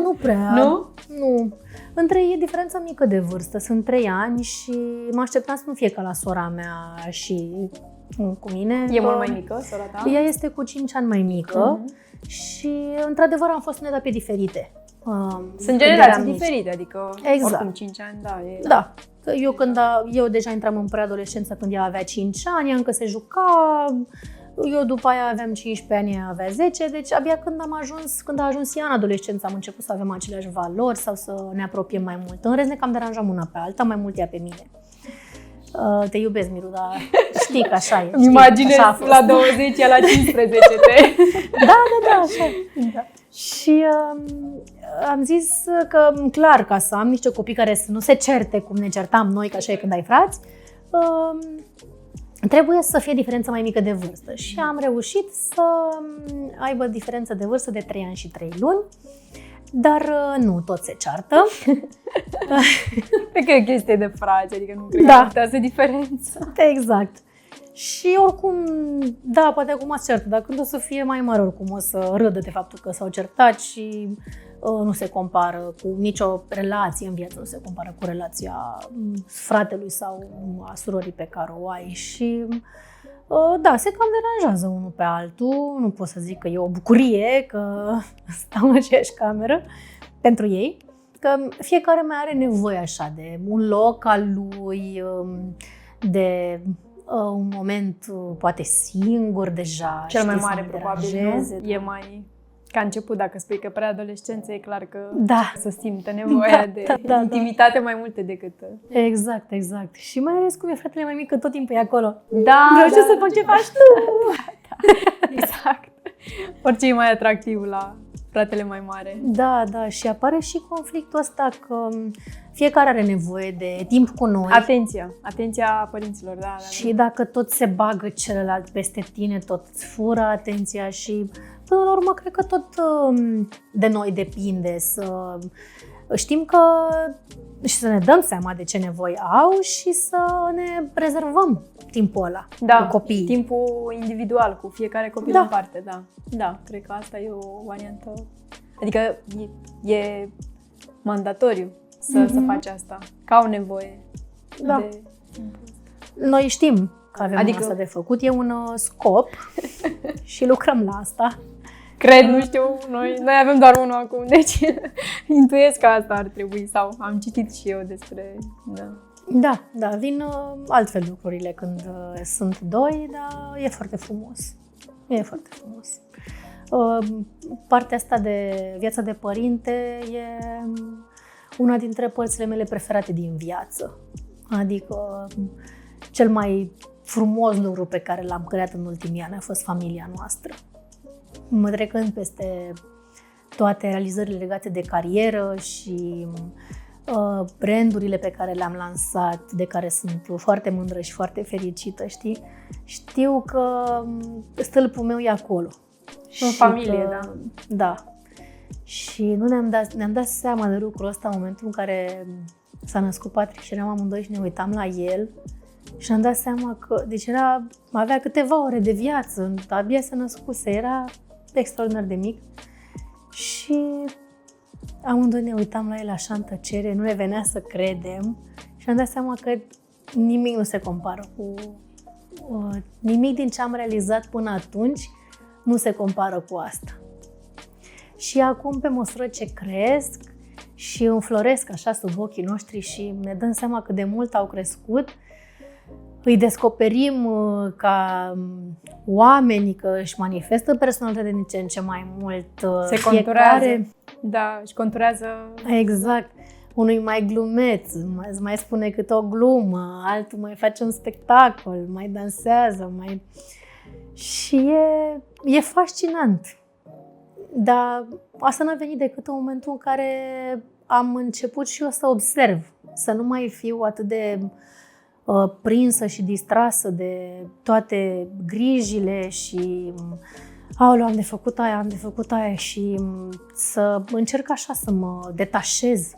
Nu prea. Nu? Nu. Între ei e diferența mică de vârstă, sunt 3 ani și mă așteptam să nu fie ca la sora mea și cu mine. E mult mai mică, sora ta? Ea este cu 5 ani mai mică și, într-adevăr, am fost în etape diferite. Sunt generații diferite, adică exact. oricum 5 ani, da. Da. Eu deja intram în preadolescență când ea avea 5 ani, ea încă se juca, eu după aia aveam 15 ani, ea avea 10, deci abia când a ajuns ea în adolescență am început să avem aceleași valori sau să ne apropiem mai mult. În rest ne cam deranjam una pe alta, mai mult ea pe mine. Te iubesc, Miru, dar știi că așa e. Imaginez la 20, ea la 15. Da, așa e. Da. Și am zis că, clar, ca să am niște copii care să nu se certe cum ne certam noi, că așa e când ai frați, trebuie să fie diferența mai mică de vârstă. Și am reușit să aibă diferență de vârstă de 3 ani și 3 luni, dar nu toți se ceartă. Cred că e chestie de frați, adică nu cred că contează diferența. Exact. Și oricum, da, poate acum se certă, dar când o să fie mai mare, oricum o să râdă de faptul că s-au certat și nu se compară cu nicio relație în viață, nu se compară cu relația fratelui sau a surorii pe care o ai și da, se cam deranjează unul pe altul, nu pot să zic că e o bucurie că stau în aceeași cameră pentru ei, că fiecare mai are nevoie așa de un loc al lui, de un moment poate singur deja. Cel mai mare probabil, nu? E mai ca început, dacă spui că preadolescență, e clar că să simtă nevoia de intimitate mai multe decât... Exact. Și mai ales cum e fratele mai mic, că tot timpul e acolo. Vreau să fac ce faci tu! Exact. Orice e mai atractiv la fratele mai mare. Da, și apare și conflictul ăsta că fiecare are nevoie de timp cu noi. Atenția părinților, Și dacă tot se bagă celălalt peste tine, tot îți fură atenția și până la urmă, cred că tot de noi depinde să știm că și să ne dăm seama de ce nevoi au și să ne rezervăm timpul ăla cu copiii. Timpul individual, cu fiecare copil în parte, Da, cred că asta e o variantă. Adică e mandatoriu să faci asta, ca o nevoie de timpul ăsta. Noi știm că avem asta de făcut, e un scop și lucrăm la asta. Cred, nu știu, noi avem doar unul acum, deci intuiesc că asta ar trebui, sau am citit și eu despre... Da, vin altfel lucrurile când sunt doi, dar e foarte frumos. E foarte frumos. Partea asta de viața de părinte e una dintre părțile mele preferate din viață. Adică cel mai frumos lucru pe care l-am creat în ultimii ani a fost familia noastră. Mă trecând peste toate realizările legate de carieră și brandurile pe care le-am lansat, de care sunt foarte mândră și foarte fericită, știi? Știu că stâlpul meu e acolo. În familie, Da. Și nu ne-am dat seama de lucrul ăsta în momentul în care s-a născut Patrick și eram amândoi și ne uitam la el și ne-am dat seama că, avea câteva ore de viață, abia se născuse, era extraordinar de mic și amândoi ne uitam la el așa în tăcere, nu ne venea să credem și am dat seama că nimic nu se compară cu... nimic din ce am realizat până atunci nu se compară cu asta. Și acum, pe măsură ce cresc și înfloresc așa sub ochii noștri și ne dăm seama cât de mult au crescut, îi descoperim ca oameni, că își manifestă personalitatea din ce în ce mai mult. Se conturează. Da, își conturează. Exact. Unul mai glumeț, mai spune câte o glumă, altul mai face un spectacol, mai dansează, Și e fascinant. Dar asta n-a venit decât în momentul în care am început și eu să observ, să nu mai fiu atât de prinsă și distrasă de toate grijile și aoleu, am de făcut aia și să încerc așa să mă detașez.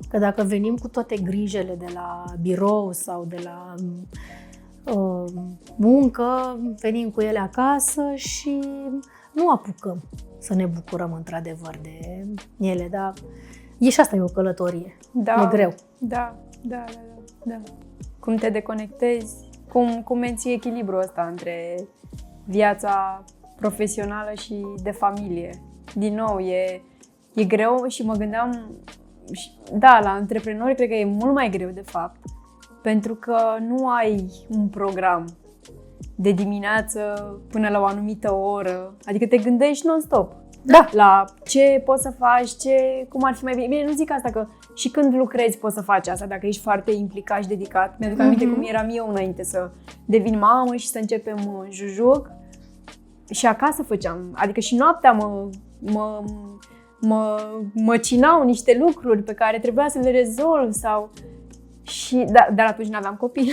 Că dacă venim cu toate grijele de la birou sau de la muncă, venim cu ele acasă și nu apucăm să ne bucurăm într-adevăr de ele, dar e și asta e o călătorie, e greu. Da. Cum te deconectezi, cum menții echilibrul ăsta între viața profesională și de familie. Din nou, e greu și mă gândeam, la antreprenori cred că e mult mai greu de fapt, pentru că nu ai un program de dimineață până la o anumită oră, adică te gândești non-stop. La ce poți să faci, cum ar fi mai bine. Bine, nu zic asta, că și când lucrezi poți să faci asta, dacă ești foarte implicat și dedicat. Mi-aduc aminte cum eram eu înainte să devin mamă și să începem jujuc. Și acasă făceam, adică și noaptea mă cinau niște lucruri pe care trebuia să le rezolv dar atunci nu aveam copii.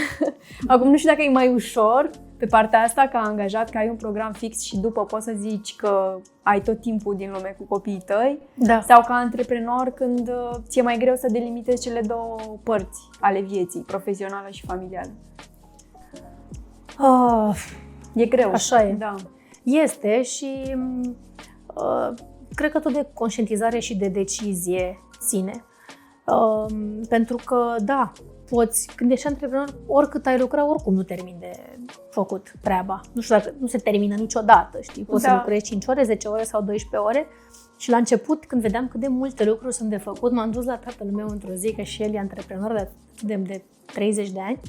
Acum nu știu dacă e mai ușor pe partea asta ca angajat, că ai un program fix și după poți să zici că ai tot timpul din lume cu copiii tăi, sau ca antreprenor când ți-e mai greu să delimitezi cele două părți ale vieții, profesională și familială. E greu. Așa e. Da. Este și cred că tot de conștientizare și de decizie ține. Pentru că, poți, când ești antreprenor, oricât ai lucra, oricum nu termini de făcut treaba. Nu știu dacă nu se termină niciodată, știi? Poți să lucrezi 5 ore, 10 ore sau 12 ore. Și la început, când vedeam cât de multe lucruri sunt de făcut, m-am dus la tatăl meu într-o zi, că și el e antreprenor de 30 de ani.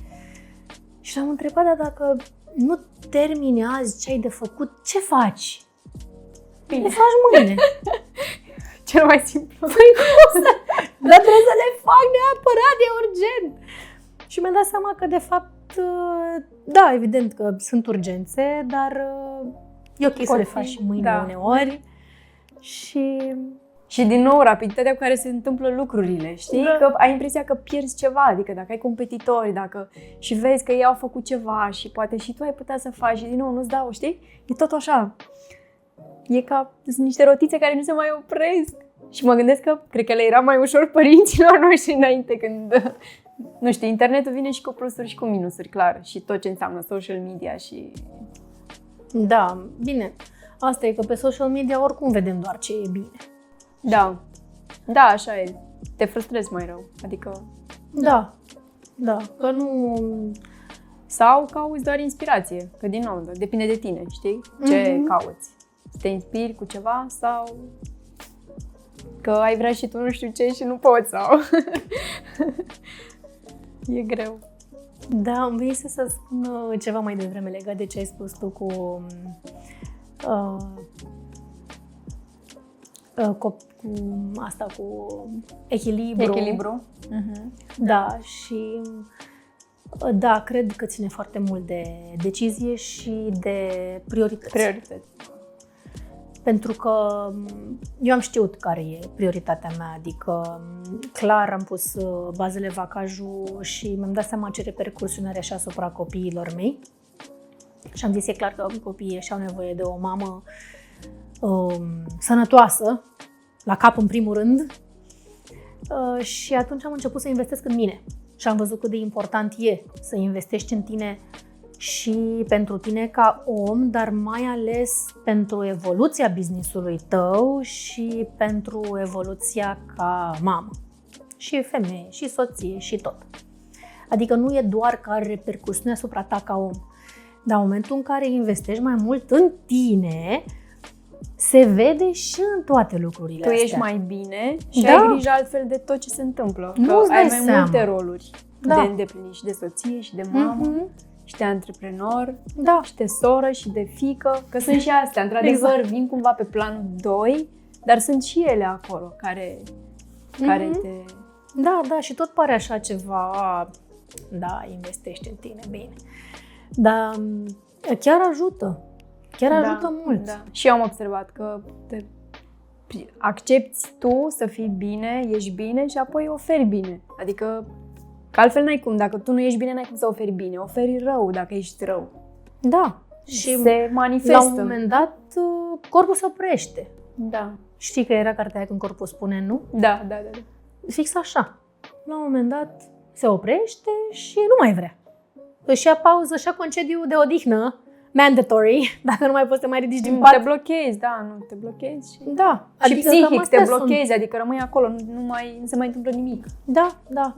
Și l-am întrebat, dar dacă nu termini azi ce ai de făcut, ce faci? Bine. Le faci mâine. Cel mai simplu. Dar trebuie să le fac neapărat, e urgent. Și mi-am dat seama că, de fapt, evident că sunt urgențe, dar e ok să le faci și mâine uneori. Și din nou, rapiditatea cu care se întâmplă lucrurile, știi? Că ai impresia că pierzi ceva, adică dacă ai competitori, și vezi că ei au făcut ceva și poate și tu ai putea să faci și din nou nu-ți dau, știi? E tot așa. sunt niște rotițe care nu se mai opresc. Și mă gândesc că cred că le era mai ușor părinților noștri înainte când, nu știu, internetul vine și cu plusuri și cu minusuri, clar. Și tot ce înseamnă social media și... Da, bine. Asta e că pe social media oricum vedem doar ce e bine. Da, da, așa e. Te frustrezi mai rău, adică... Da, că nu... Sau cauți doar inspirație, că din nou, depinde de tine, știi? Ce cauți? Să te inspiri cu ceva sau că ai vrea și tu nu știu ce și nu poți sau... E greu. Da, îmi venise să spun ceva mai devreme legat de ce ai spus tu cu echilibru. Echilibru. Da, și da, cred că ține foarte mult de decizie și de priorități. Pentru că eu am știut care e prioritatea mea, adică clar am pus bazele vacajul și mi-am dat seama ce repercursiuni are și asupra copiilor mei. Și am zis, e clar că copiii și au nevoie de o mamă sănătoasă, la cap în primul rând. Și atunci am început să investesc în mine. Și am văzut cât de important e să investești în tine și pentru tine ca om, dar mai ales pentru evoluția business-ului tău și pentru evoluția ca mamă. Și femeie, și soție, și tot. Adică nu e doar că are repercusiune asupra ta ca om, dar în momentul în care investești mai mult în tine, se vede și în toate lucrurile astea. Tu ești mai bine și ai grijă altfel de tot ce se întâmplă. Că ai mai multe roluri de îndeplinit, și de soție, și de mamă, și de antreprenor, și de soră, și de fiică. Că sunt și astea, într-adevăr, vin cumva pe planul 2, dar sunt și ele acolo care te... Da, și tot pare așa ceva, investești în tine, bine. Dar chiar ajută. Ajută mult. Da. Și eu am observat că te accepti tu să fii bine, ești bine și apoi oferi bine. Adică, că altfel n-ai cum. Dacă tu nu ești bine, n-ai cum să oferi bine. Oferi rău dacă ești rău. Da. Și se manifestă. La un moment dat, corpul se oprește. Da. Știi că era cartea aia când corpul spune nu? Da. Fix așa. La un moment dat se oprește și nu mai vrea. Își ia pauză, își ia concediu de odihnă, mandatory, dacă nu mai poți să te mai ridici din pat. Te blochezi, nu te blochezi. Și... Da. Și adică psihic te blochezi, adică rămâi acolo, nu se mai întâmplă nimic. Da.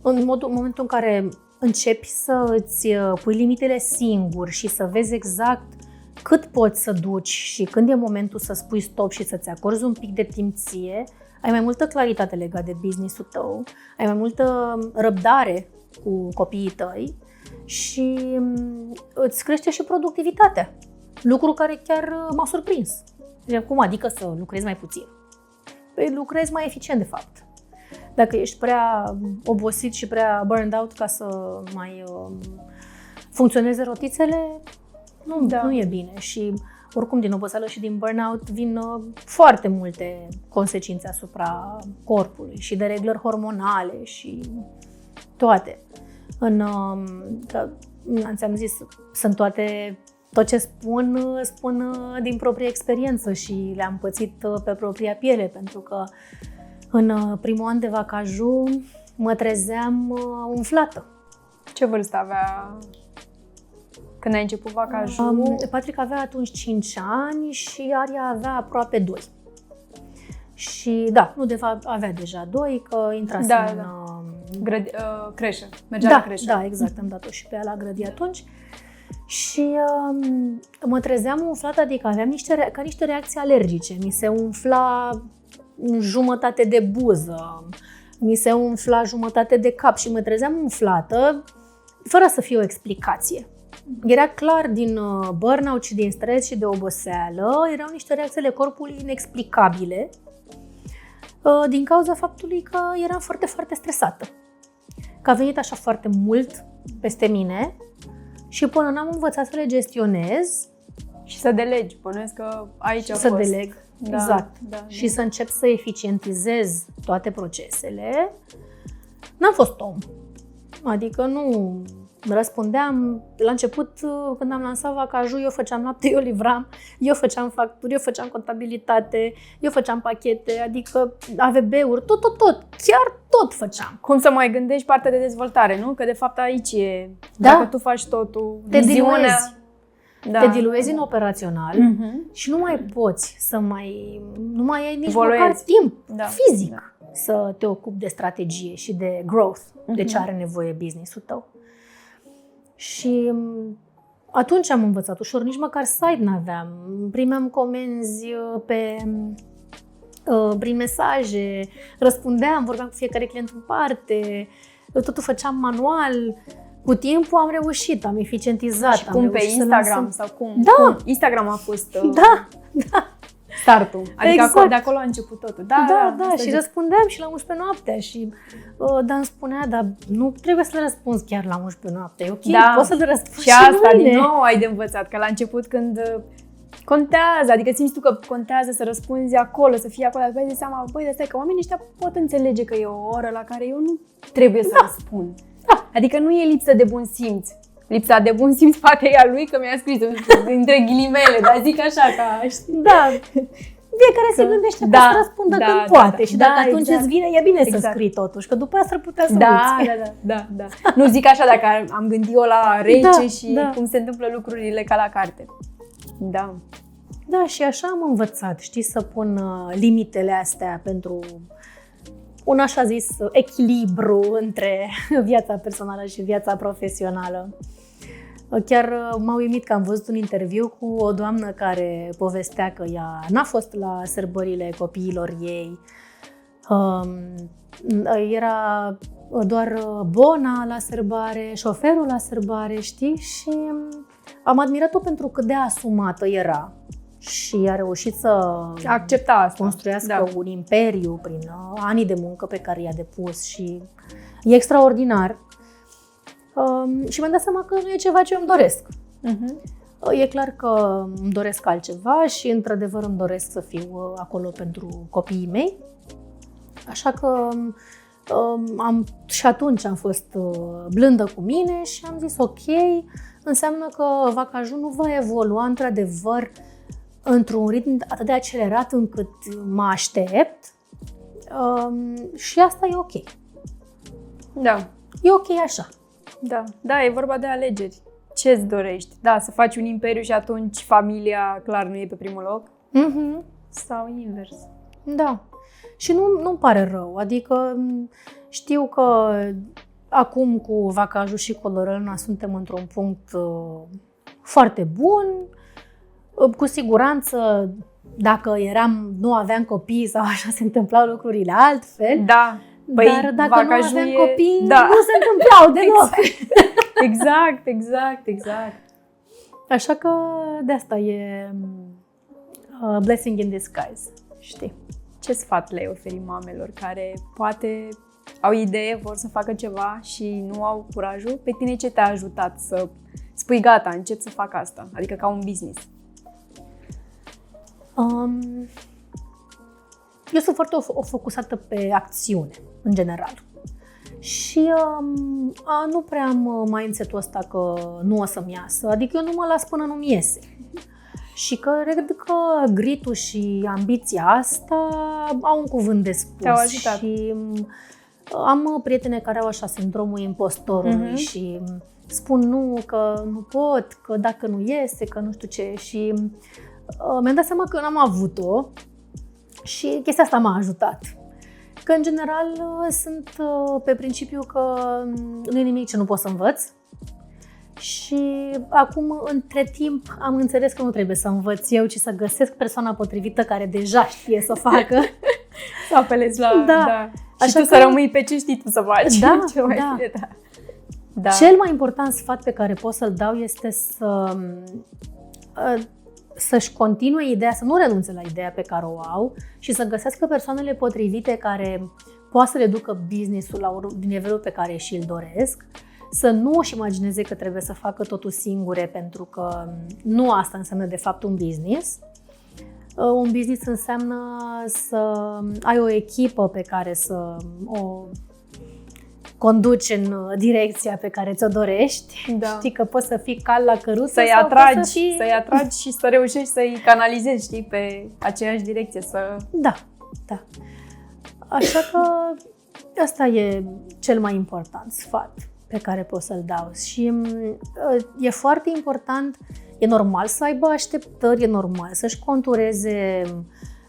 În momentul în care începi să îți pui limitele singur și să vezi exact cât poți să duci și când e momentul să spui stop și să-ți acorzi un pic de timp ție, ai mai multă claritate legată de business-ul tău, ai mai multă răbdare cu copiii tăi și îți crește și productivitatea. Lucru care chiar m-a surprins. Cum adică să lucrezi mai puțin? Păi lucrezi mai eficient, de fapt. Dacă ești prea obosit și prea burned out ca să mai funcționeze rotițele, nu e bine. Și oricum din oboseală și din burnout vin foarte multe consecințe asupra corpului și de reglări hormonale și toate. Ți-am zis, sunt tot ce spun din proprie experiență și le-am pățit pe propria piele, pentru că în primul an de vacaju mă trezeam umflată. Ce vârstă avea când ai început vacajul? Patrick avea atunci 5 ani și Aria avea aproape 2. Și de fapt avea deja 2, că intrase în creșă. Mergea la creșă. Da, exact, am dat-o și pe ea la grădie atunci. Și mă trezeam umflată, adică aveam niște reacții alergice. Mi se umfla jumătate de buză, mi se umfla jumătate de cap și mă trezeam umflată fără să fie o explicație. Era clar din burnout și din stres și de oboseală, erau niște reacții ale corpului inexplicabile din cauza faptului că eram foarte, foarte stresată. Că a venit așa foarte mult peste mine și până n-am învățat să le gestionez și să delegi, bănuiesc că aici a fost. Să deleg, exact. Și să încep să eficientizez toate procesele. N-am fost om. Adică răspundeam. La început, când am lansat Vacaju, eu făceam lapte, eu livram, eu făceam facturi, eu făceam contabilitate, eu făceam pachete, adică AVB-uri, tot, chiar tot făceam. Cum să mai gândești partea de dezvoltare, nu? Că de fapt aici e, Da. dacă tu faci totul, viziunea... Te diluezi în operațional și nu mai poți nu mai ai nici măcar timp fizic să te ocupi de strategie și de growth, de ce are nevoie business-ul tău. Și atunci am învățat ușor, nici măcar site n-aveam. Primeam comenzi prin mesaje, răspundeam, vorbeam cu fiecare client în parte, totul făceam manual. Cu timpul am reușit, am eficientizat. Și cum pe Instagram sau cum? Da. Cum? Instagram a fost startul. Adică exact. de acolo a început totul. Da. Și răspundeam și la 11 noaptea și Dan îmi spunea, dar nu trebuie să le răspunzi chiar la 11 noaptea. E ok, poți să le răspunzi și asta mâine. din nou ai de învățat, că la început când contează, adică simți tu că contează să răspunzi acolo, să fii acolo, dar îți dai seama, băi, de stai că oamenii ăștia pot înțelege că e o oră la care eu nu trebuie să răspund. Adică nu e lipsă de bun simț. Lipsa de bun simț poate e a lui, că mi-a scris între ghilimele, dar zic așa ca... Da, fiecare se gândește că să răspundă când poate și dacă atunci îți vine, e bine să scrii totuși, că după aia s-ar putea să uiți. Da. Nu zic așa dacă am gândit eu la rece și cum se întâmplă lucrurile ca la carte. Da. Da, și așa am învățat, știi, să pun limitele astea pentru un așa zis echilibru între viața personală și viața profesională. Chiar m-a uimit că am văzut un interviu cu o doamnă care povestea că ea n-a fost la sărbările copiilor ei. Era doar bona la sărbare, șoferul la sărbare, știi? Și am admirat-o pentru cât de asumată era. Și a reușit să accepta asta, construiască un imperiu prin anii de muncă pe care i-a depus și e extraordinar. Și mi-am dat seama că nu e ceva ce îmi doresc. E clar că îmi doresc altceva și într-adevăr îmi doresc să fiu acolo pentru copiii mei. Așa că și atunci am fost blândă cu mine și am zis ok, înseamnă că Vacaju nu va evolua într-adevăr într-un ritm atât de accelerat încât mă aștept și asta e ok. Da. E ok așa. Da, e vorba de alegeri. Ce-ți dorești? Da, să faci un imperiu și atunci familia, clar, nu e pe primul loc? Sau invers? Da. Și nu-mi pare rău. Adică știu că acum cu Vacaju și Colorelna suntem într-un punct foarte bun. Cu siguranță, dacă nu aveam copii sau așa, se întâmplau lucrurile altfel. Da. Dar dacă nu aveam copii, nu se întâmplau deloc. Exact. Așa că de asta e blessing in disguise, știi? Ce sfat le oferi mamelor care poate au idee, vor să facă ceva și nu au curajul? Pe tine ce te-a ajutat să spui gata, încep să fac asta? Adică ca un business. Eu sunt foarte focusată pe acțiune, în general. Și nu prea am mindset-ul ăsta că nu o să-mi iasă. Adică eu nu mă las până nu-mi iese. Și cred că grit-ul și ambiția asta au un cuvânt de spus. Te-au ajutat. Și am prietene care au așa sindromul impostorului și spun nu, că nu pot, că dacă nu iese, că nu știu ce. Și mi-am dat seama că n-am avut-o și chestia asta m-a ajutat. Că în general sunt pe principiu că nu e nimic ce nu pot să învăț. Și acum, între timp, am înțeles că nu trebuie să învăț eu, ci să găsesc persoana potrivită care deja știe să facă. Să apelezi la... Da. Și așa tu să rămâi pe ce știi tu să faci. Da. Cel mai important sfat pe care pot să-l dau este să-și continue ideea, să nu renunțe la ideea pe care o au și să găsească persoanele potrivite care poate să le ducă business-ul din nivelul pe care și-l doresc, să nu își imagineze că trebuie să facă totul singure, pentru că nu asta înseamnă de fapt un business. Un business înseamnă să ai o echipă pe care să o conduci în direcția pe care ți-o dorești. Da. Știi că poți să fii cal la căruță Să-i sau atragi, poți să fii... să-i atragi și să reușești să-i canalizezi, știi, pe aceeași direcție. Da. Așa că ăsta e cel mai important sfat pe care pot să-l dau. Și e foarte important, e normal să aibă așteptări, e normal să-și contureze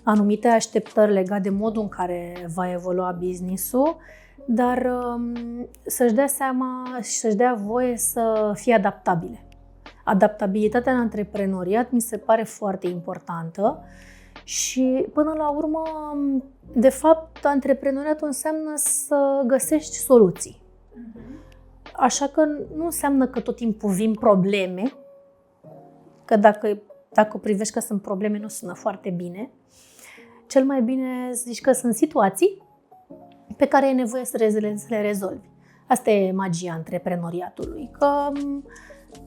anumite așteptări legate de modul în care va evolua business-ul, dar să-și dea seama și să-și dea voie să fie adaptabile. Adaptabilitatea în antreprenoriat mi se pare foarte importantă și până la urmă, de fapt, antreprenoriatul înseamnă să găsești soluții. Așa că nu înseamnă că tot timpul vin probleme, că dacă privești că sunt probleme, nu sună foarte bine. Cel mai bine zici că sunt situații pe care e nevoie să le rezolvi. Asta e magia antreprenoriatului, că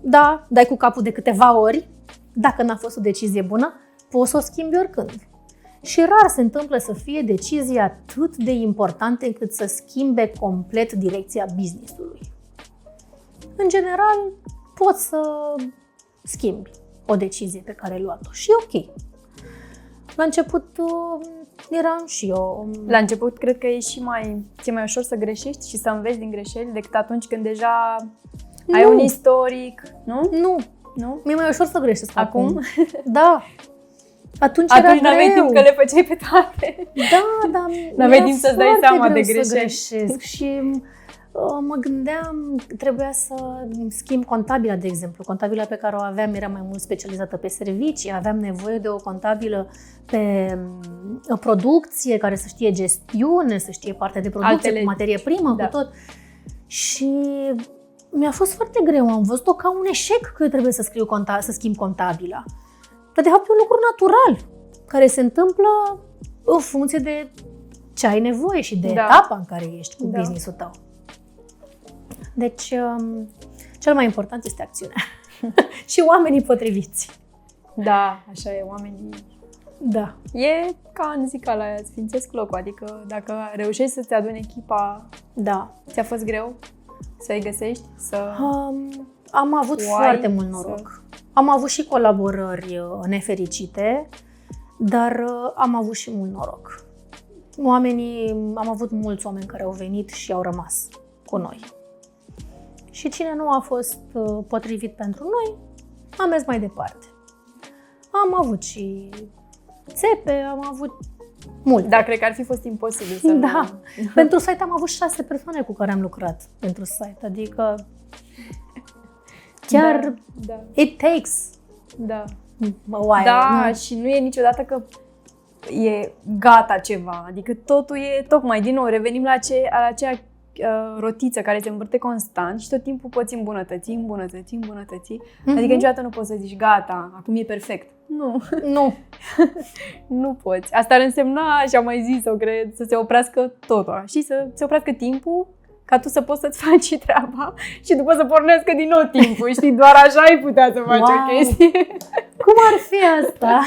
da, dai cu capul de câteva ori, dacă n-a fost o decizie bună, poți să o schimbi oricând. Și rar se întâmplă să fie decizii atât de importante încât să schimbe complet direcția business-ului. În general, poți să schimbi o decizie pe care ai luat-o și e ok. La început eram și eu... La început cred că ți-e mai ușor să greșești și să înveți din greșeli decât atunci când deja ai un istoric, nu? Nu. Mi-e mai ușor să greșesc acum. Da. Atunci n-aveai timp că le făceai pe toate. Da. N-aveai timp să-ți dai seama de greșeli. Să greșesc și mă gândeam, trebuia să schimb contabila, de exemplu. Contabila pe care o aveam era mai mult specializată pe servicii, aveam nevoie de o contabilă pe producție, care să știe gestiune, să știe partea de producție, cu materie primă, cu tot. Și mi-a fost foarte greu, am văzut-o ca un eșec că eu trebuie să schimb contabila. Dar de fapt e un lucru natural, care se întâmplă în funcție de ce ai nevoie și de etapa în care ești cu business-ul tău. Deci, cel mai important este acțiunea și oamenii potriviți. Da, așa e, oamenii... Da. E ca în zicala aia, sfințesc locul, adică dacă reușești să-ți aduni echipa, ți-a fost greu să-i găsești? Am avut foarte mult noroc. Am avut și colaborări nefericite, dar am avut și mult noroc. Am avut mulți oameni care au venit și au rămas cu noi. Și cine nu a fost potrivit pentru noi, am mers mai departe. Am avut și țepe, am avut multe. Da, cred că ar fi fost imposibil să... Da. Pentru site am avut 6 persoane cu care am lucrat pentru site, adică chiar it takes a while. Da, și nu e niciodată că e gata ceva, adică totul e tocmai, din nou, revenim la aceea rotiță care se învârte constant și tot timpul poți îmbunătăți. Adică niciodată nu poți să zici gata, acum e perfect. Nu. Nu poți. Asta ar însemna, și am mai zis-o, cred, să se oprească totul și să se oprească timpul ca tu să poți să-ți faci și treaba și după să pornească din nou timpul, știi? Doar așa ai putea să faci o chestie. Cum ar fi asta?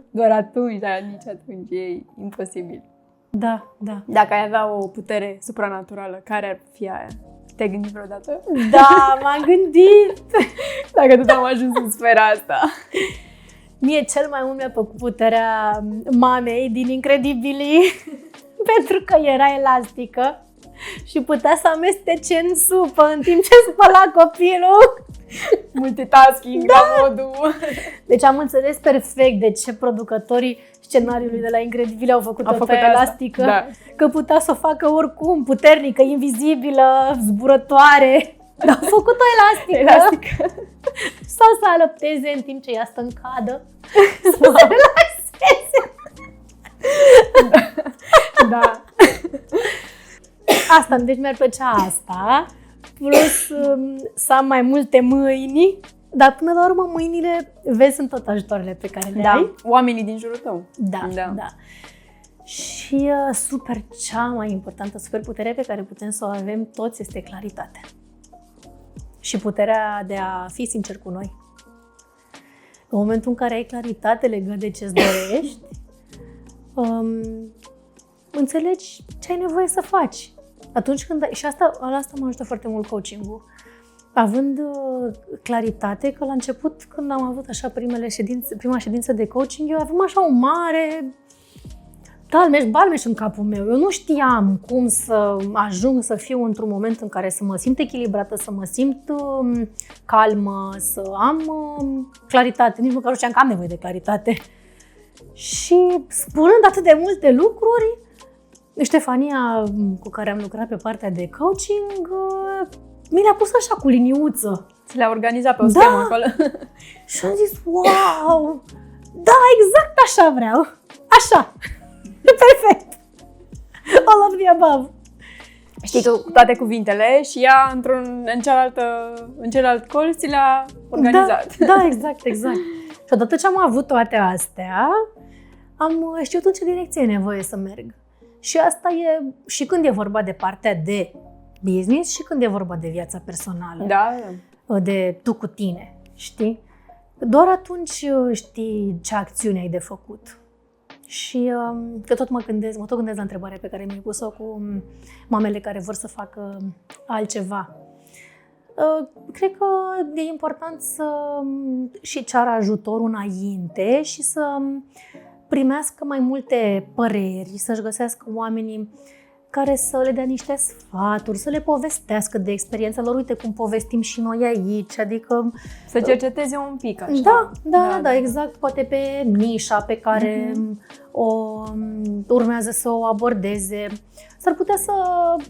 Doar atunci, dar nici atunci e imposibil. Da. Dacă ai avea o putere supranaturală, care ar fi aia? Te-ai gândit vreodată? Da, m-am gândit! Dacă tot am ajuns în sfera asta. Mie cel mai mult mi-a plăcut puterea mamei din Incredibili, pentru că era elastică și putea să amestece în supă în timp ce spăla copilul. Multitasking, la modul. Deci am înțeles perfect de ce producătorii scenariului de la Incredibili au făcut-o pe elastică, că putea să o facă oricum, puternică, invizibilă, zburătoare. Dar au făcut-o elastică. Sau să alăpteze în timp ce ea stă în cadă, să se relaxeze. Da. Asta, deci mi-ar plăcea asta, plus să am mai multe mâini, dar până la urmă mâinile, vezi, sunt tot ajutoarele pe care le ai. Oamenii din jurul tău. Da. Și cea mai importantă superputere pe care putem să o avem toți este claritatea. Și puterea de a fi sincer cu noi. În momentul în care ai claritate legat de ce-ți dorești, înțelegi ce ai nevoie să faci. Atunci când, și asta mă ajută foarte mult coaching-ul. Având claritate că la început, când am avut așa prima ședință de coaching, eu aveam așa un mare balmeș în capul meu. Eu nu știam cum să ajung să fiu într-un moment în care să mă simt echilibrată, să mă simt calmă, să am claritate. Nici măcar nu știam că am nevoie de claritate. Și spunând atât de multe lucruri, Ștefania, cu care am lucrat pe partea de coaching, mi le-a pus așa cu liniuță. Ți le-a organizat pe o schemă acolo. Și am zis, wow, da, exact așa vreau. Așa. Perfect. All of the above. Știi tu cu toate cuvintele și ea în celălalt colț ți le-a organizat. Da, exact. Și odată ce am avut toate astea, am știut în ce direcție e nevoie să merg. Și asta e și când e vorba de partea de business și când e vorba de viața personală. Da. De tu cu tine, știi? Doar atunci știi ce acțiune ai de făcut. Și că tot mă gândesc la întrebarea pe care mi-ai pus-o cu mamele care vor să facă altceva. Cred că e important să și ceară ajutorul înainte și să primească mai multe păreri, să-și găsească oamenii care să le dea niște sfaturi, să le povestească de experiența lor. Uite cum povestim și noi aici, adică... Să cerceteze un pic așa. Da, exact, poate pe nișa pe care o urmează să o abordeze. S-ar putea să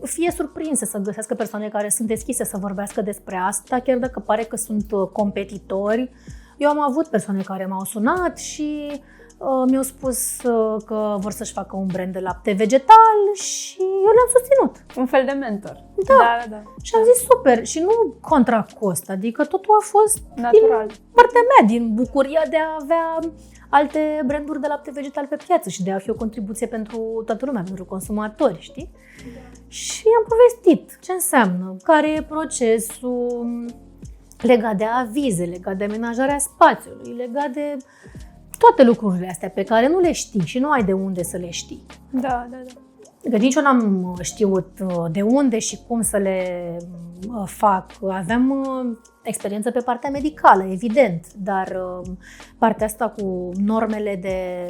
fie surprinse, să găsească persoane care sunt deschise să vorbească despre asta, chiar dacă pare că sunt competitori. Eu am avut persoane care m-au sunat și mi-au spus că vor să-și facă un brand de lapte vegetal și eu le-am susținut. Un fel de mentor. Da. Și am zis super și nu contra cost, adică totul a fost natural. Din partea mea, din bucuria de a avea alte branduri de lapte vegetal pe piață și de a fi o contribuție pentru toată lumea, pentru consumatori, știi? Și am povestit ce înseamnă, care e procesul legat de avize, legat de amenajarea spațiului, legat de toate lucrurile astea pe care nu le știi și nu ai de unde să le știi. Da. Că nici eu n-am știut de unde și cum să le fac. Aveam experiență pe partea medicală, evident, dar partea asta cu normele de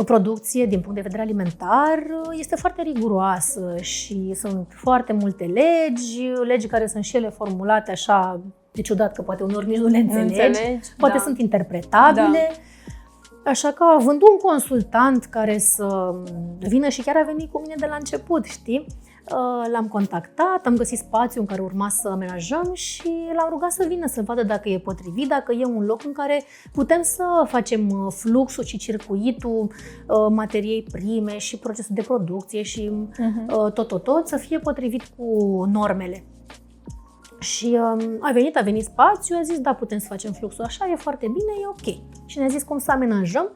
producție din punct de vedere alimentar este foarte riguroasă și sunt foarte multe legi care sunt și ele formulate așa de ciudat că poate uneori nici nu le înțelegi, poate sunt interpretabile. Da. Așa că având un consultant care să vină și chiar a venit cu mine de la început, știi? L-am contactat, am găsit spațiu în care urma să amenajăm și l-am rugat să vină să vadă dacă e potrivit, dacă e un loc în care putem să facem fluxul și circuitul materiei prime și procesul de producție și tot să fie potrivit cu normele. Și a venit spațiu, a zis da, putem să facem fluxul așa, e foarte bine, e ok. Și ne-a zis cum să amenajăm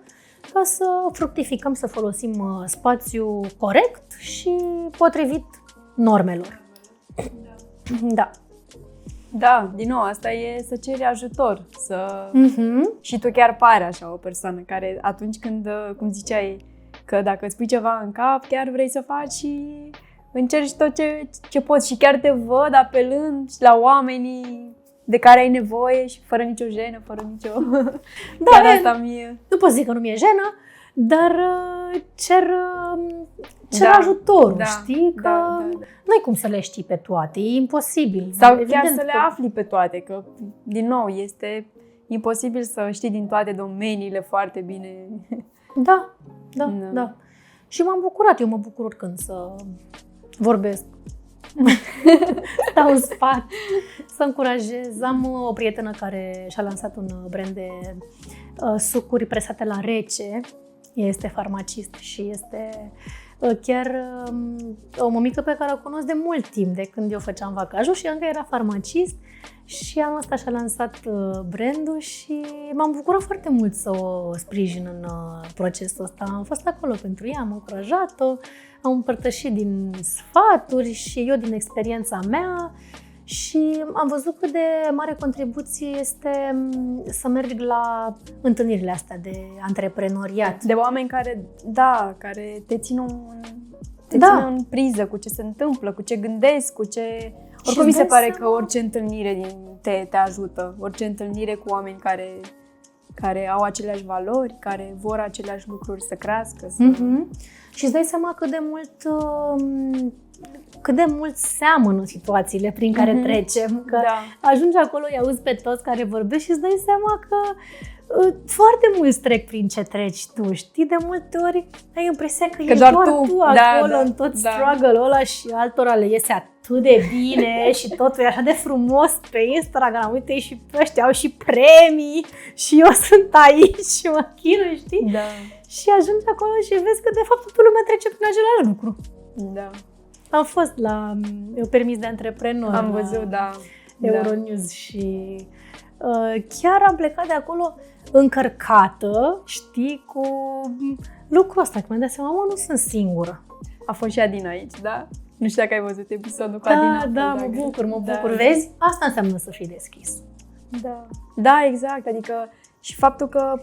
ca să fructificăm, să folosim spațiu corect și potrivit normelor. Da, din nou, asta e să ceri ajutor. Și tu chiar pari așa o persoană care atunci când, cum ziceai, că dacă îți pui ceva în cap, chiar vrei să faci și încerci tot ce poți și chiar te văd apelând la oamenii de care ai nevoie și fără nicio jenă, fără nicio... Da, asta mie... Nu pot zic că nu mi-e jenă, dar cer ajutorul, știi? Că nu ai cum să le știi pe toate, e imposibil. Sau evident chiar să le afli pe toate, că, din nou, este imposibil să știi din toate domeniile foarte bine. Da. Și m-am bucurat, eu mă bucur oricând să vorbesc. Stau în spate, să încurajez. Am o prietenă care și-a lansat un brand de sucuri presate la rece. Este farmacist și este chiar o mămică pe care o cunosc de mult timp, de când eu făceam vacajul și încă era farmacist. Și anul ăsta și-a lansat brandul și m-am bucurat foarte mult să o sprijin în procesul ăsta. Am fost acolo pentru ea, am încurajat-o, am împărtășit din sfaturi și eu din experiența mea și am văzut cât de mare contribuție este să merg la întâlnirile astea de antreprenoriat. De oameni care te te ține în priză cu ce se întâmplă, cu ce gândesc, cu ce... Oricum mi se pare că orice întâlnire te ajută, orice întâlnire cu oameni care au aceleași valori, care vor aceleași lucruri să crească. Și îți dai seama cât de mult seamănă situațiile prin care trecem. Că ajungi acolo, îi auzi pe toți care vorbesc și îți dai seama că foarte mulți trec prin ce treci tu, știi? De multe ori ai impresia că ești doar tu acolo în tot struggle-ul ăla și altora le iese atât de bine și totul e așa de frumos pe Instagram. Uite, și pe ăștia au și premii și eu sunt aici și mă chinui, știi? Da. Și ajungi acolo și vezi că de fapt toată lumea trece prin același lucru. Da. Am fost la permis de antreprenor. Am văzut, Euronews și chiar am plecat de acolo încărcată, știi, cu lucrul ăsta, că mi-am dat seama, nu sunt singură. A fost și Adina aici, da? Nu știu dacă ai văzut episodul cu Adina. Da, mă bucur. Vezi? Asta înseamnă să fii deschis. Da, exact. Adică și faptul că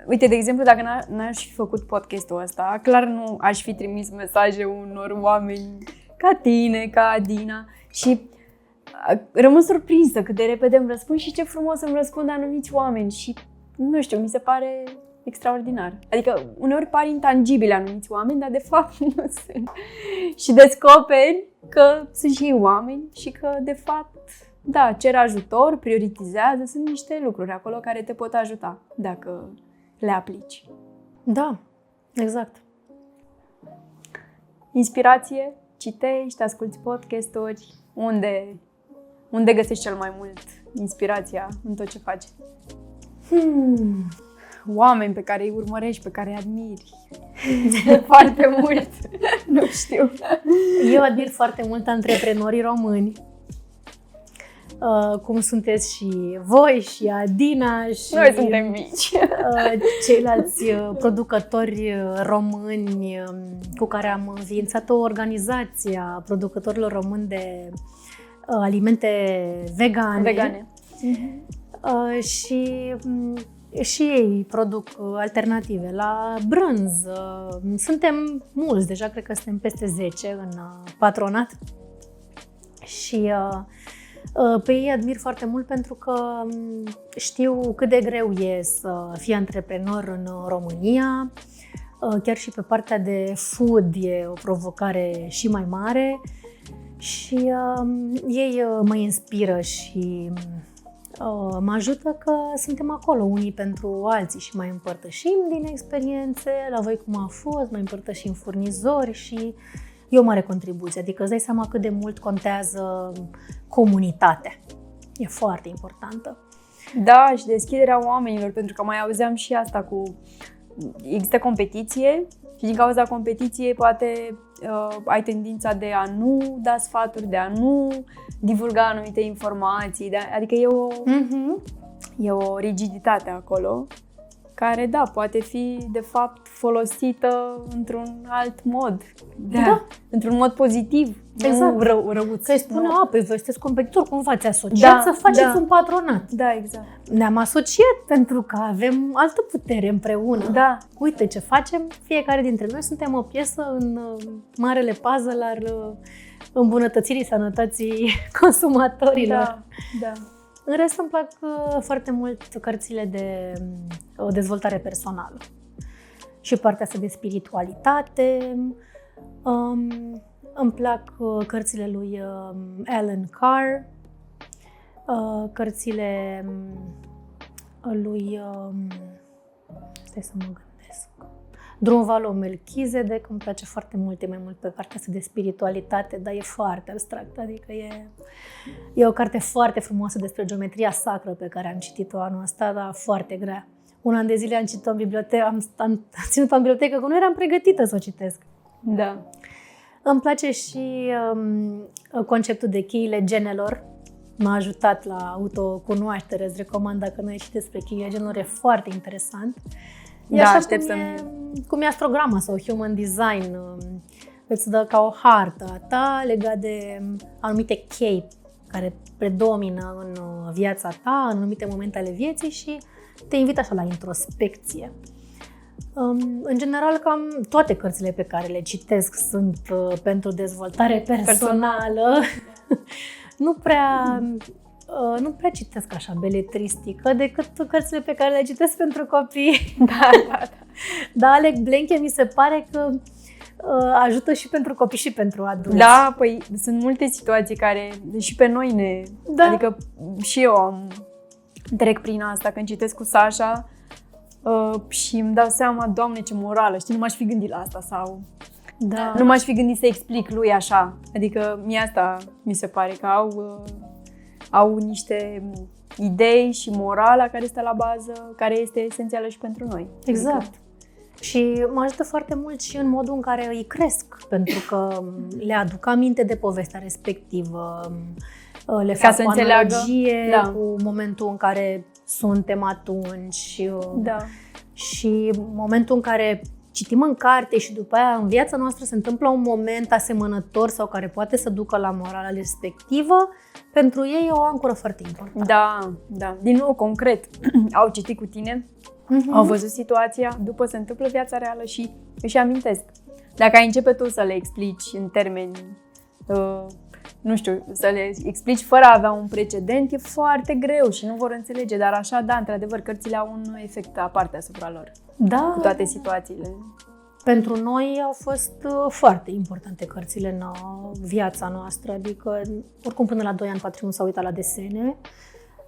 uite, de exemplu, dacă n-aș fi făcut podcastul ăsta, clar nu aș fi trimis mesaje unor oameni ca tine, ca Adina și rămân surprinsă cât de repede îmi răspund și ce frumos îmi răspund anumiți oameni și, nu știu, mi se pare extraordinar. Adică uneori par intangibile anumiți oameni, dar de fapt nu sunt. Și descoperi că sunt și oameni și că, de fapt, da, cer ajutor, prioritizează, sunt niște lucruri acolo care te pot ajuta dacă le aplici. Da, exact. Inspirație, citești, asculți podcasturi, unde găsești cel mai mult inspirația în tot ce faci? Oameni pe care îi urmărești, pe care îi admiri. Foarte mult. Nu știu. Eu admir foarte mult antreprenorii români. Cum sunteți și voi și Adina și noi suntem mici. Ceilalți producători români cu care am înființat o organizație a producătorilor români de alimente vegane. Și ei produc alternative la brânz. Suntem mulți, deja cred că suntem peste 10 în patronat și pe ei admir foarte mult pentru că știu cât de greu e să fii antreprenor în România. Chiar și pe partea de food e o provocare și mai mare și ei mă inspiră și mă ajută că suntem acolo unii pentru alții și mai împărtășim din experiențe, la voi cum a fost, mai împărtășim furnizori și e o mare contribuție, adică îți dai seama cât de mult contează comunitatea. E foarte importantă. Da, și deschiderea oamenilor, pentru că mai auzeam și asta cu... Există competiție și din cauza competiției poate ai tendința de a nu da sfaturi, de a nu divulga anumite informații, adică e o rigiditate acolo care, da, poate fi de fapt folosită într-un alt mod, într-un mod pozitiv, exact. Nu răuț. Că îi spune, păi voi sunteți competitori, cum v-ați asociat să faceți un patronat? Da, exact. Ne-am asociat pentru că avem altă putere împreună. Da. Uite ce facem, fiecare dintre noi suntem o piesă în marele puzzle al îmbunătățirii sănătății consumatorilor. Da. În rest îmi plac foarte mult cărțile de dezvoltare personală și partea asta de spiritualitate. Îmi plac cărțile lui Alan Carr, cărțile lui, stai să mă gândesc, Drunvalo Melchizedek, îmi place foarte mult, e mai mult pe partea asta de spiritualitate, dar e foarte abstract, adică e o carte foarte frumoasă despre geometria sacră pe care am citit-o anul ăsta, dar foarte grea. Un an de zile am citit-o în bibliotecă, am ținut-o în bibliotecă, că nu eram pregătită să o citesc. Da. Îmi place și conceptul de cheile genelor. M-a ajutat la autocunoaștere, îți recomand dacă nu ai citit despre cheile genelor, e foarte interesant. E așa cum e astrograma sau human design, îți dă ca o hartă a ta legat de anumite chei care predomină în viața ta, în anumite momente ale vieții și te invită așa la introspecție. În general, cam toate cărțile pe care le citesc sunt pentru dezvoltare personală. Nu prea citesc așa beletristică, decât cărțile pe care le citesc pentru copii. Da. Dar Alec Blenche mi se pare că ajută și pentru copii și pentru adulți. Da, păi sunt multe situații care și pe noi ne... Da. Adică și eu trec prin asta când citesc cu Sasha și îmi dau seama, Doamne, ce morală, știi, nu m-aș fi gândit la asta sau... Da. Nu m-aș fi gândit să explic lui așa. Adică mie asta mi se pare că au niște idei și morala care stă la bază, care este esențială și pentru noi. Exact. Adică, și mă ajută foarte mult și în modul în care îi cresc, pentru că le aduc aminte de povestea respectivă, le fac să o înțeleagă, analogie da, cu momentul în care suntem atunci da. și momentul în care citim în carte și după aia în viața noastră se întâmplă un moment asemănător sau care poate să ducă la morala respectivă, pentru ei e o ancoră foarte importantă. Da. Din nou, concret, au citit cu tine, au văzut situația, după se întâmplă viața reală și își amintesc. Dacă ai începe tu să le explici în termeni, nu știu, să le explici fără a avea un precedent, e foarte greu și nu vor înțelege, dar așa, da, într-adevăr, cărțile au un efect aparte asupra lor, Da. cu toate situațiile. Pentru noi au fost foarte importante cărțile în viața noastră, adică oricum până la 2 ani Patrick nu s-a uitat la desene.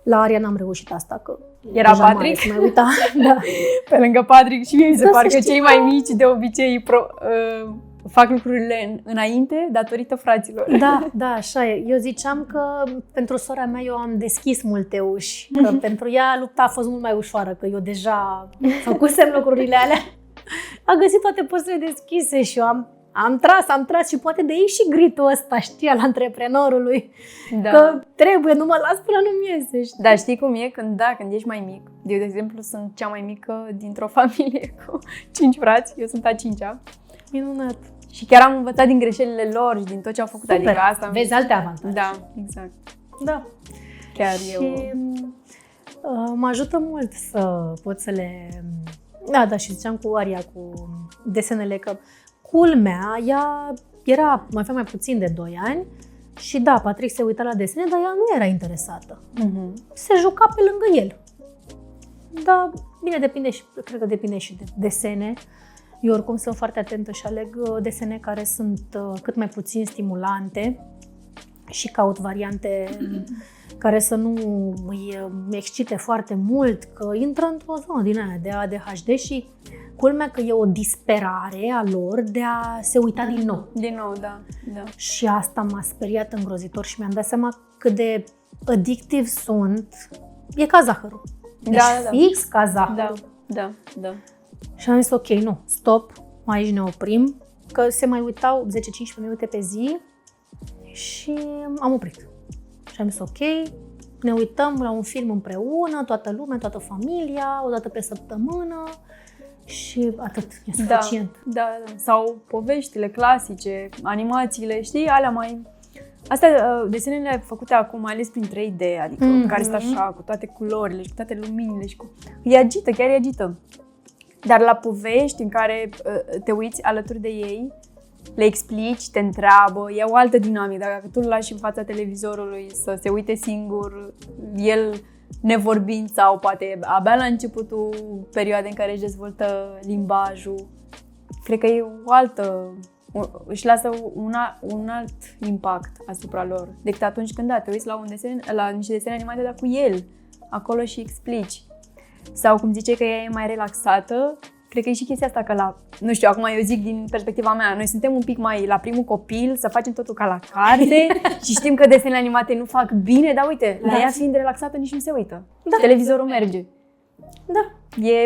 La Aria n-am reușit asta, că Era deja Patrick? mare să mai uita. Da. Pe lângă Patrick și mie mi se Da, pare să că știi cei că- mai mici de obicei fac lucrurile înainte datorită fraților. Da, așa e. Eu ziceam că pentru sora mea eu am deschis multe uși, că pentru ea lupta a fost mult mai ușoară, că eu deja făcusem lucrurile alea. A găsit toate părțile deschise și eu am tras și poate de ei și gritul ăsta, știi, al antreprenorului. Da. Că trebuie, nu mă las până nu-mi iese, știi? Dar știi cum e când ești mai mic? Eu, de exemplu, sunt cea mai mică dintr-o familie cu 5 frați. Eu sunt a 5-a. Minunat. Și chiar am învățat din greșelile lor și din tot ce au făcut. Super. Adică asta... Vezi alte avantaje. Da, exact. Da. Chiar Și mă ajută mult să pot să le... Da, și ziceam cu Aria, cu desenele, că culmea, ea era mai mai puțin de 2 ani și da, Patrick se uita la desene, dar ea nu era interesată. Se juca pe lângă el. Da, bine, cred că depinde și de desene. Eu oricum sunt foarte atentă și aleg desene care sunt cât mai puțin stimulante și caut variante care să nu îi excite foarte mult, că intră într-o zonă din aia de ADHD și culmea că e o disperare a lor de a se uita din nou. Din nou, da. Și asta m-a speriat îngrozitor și mi-am dat seama cât de addictiv sunt. E ca zahărul. Deci Da. fix ca zahărul. Da. Și am zis, ok, nu, stop, aici ne oprim, că se mai uitau 10-15 minute pe zi și am oprit. Și am zis, ok, ne uităm la un film împreună, toată lumea, toată familia, o dată pe săptămână și atât, e suficient. Da. Sau poveștile clasice, animațiile, știi, alea mai... Astea, desenele făcute acum, mai ales prin 3D, adică care sunt așa, cu toate culorile și cu toate luminile și cu... Îi agită, chiar îi agită. Dar la povești în care te uiți alături de ei, le explici, te întreabă, e o altă dinamică. Dacă tu îl lași în fața televizorului să se uite singur, el nevorbind sau poate abia la începutul perioadei în care își dezvoltă limbajul, cred că e o altă... își lasă un alt impact asupra lor decât atunci când te uiți la niște desene animate, dar cu el acolo și explici. Sau cum zice că ea e mai relaxată, cred că e și chestia asta că nu știu, acum eu zic din perspectiva mea, noi suntem un pic mai la primul copil, să facem totul ca la carte și știm că desenele animate nu fac bine, dar uite, la ea fiind relaxată nici nu se uită. Da. Televizorul merge. Da.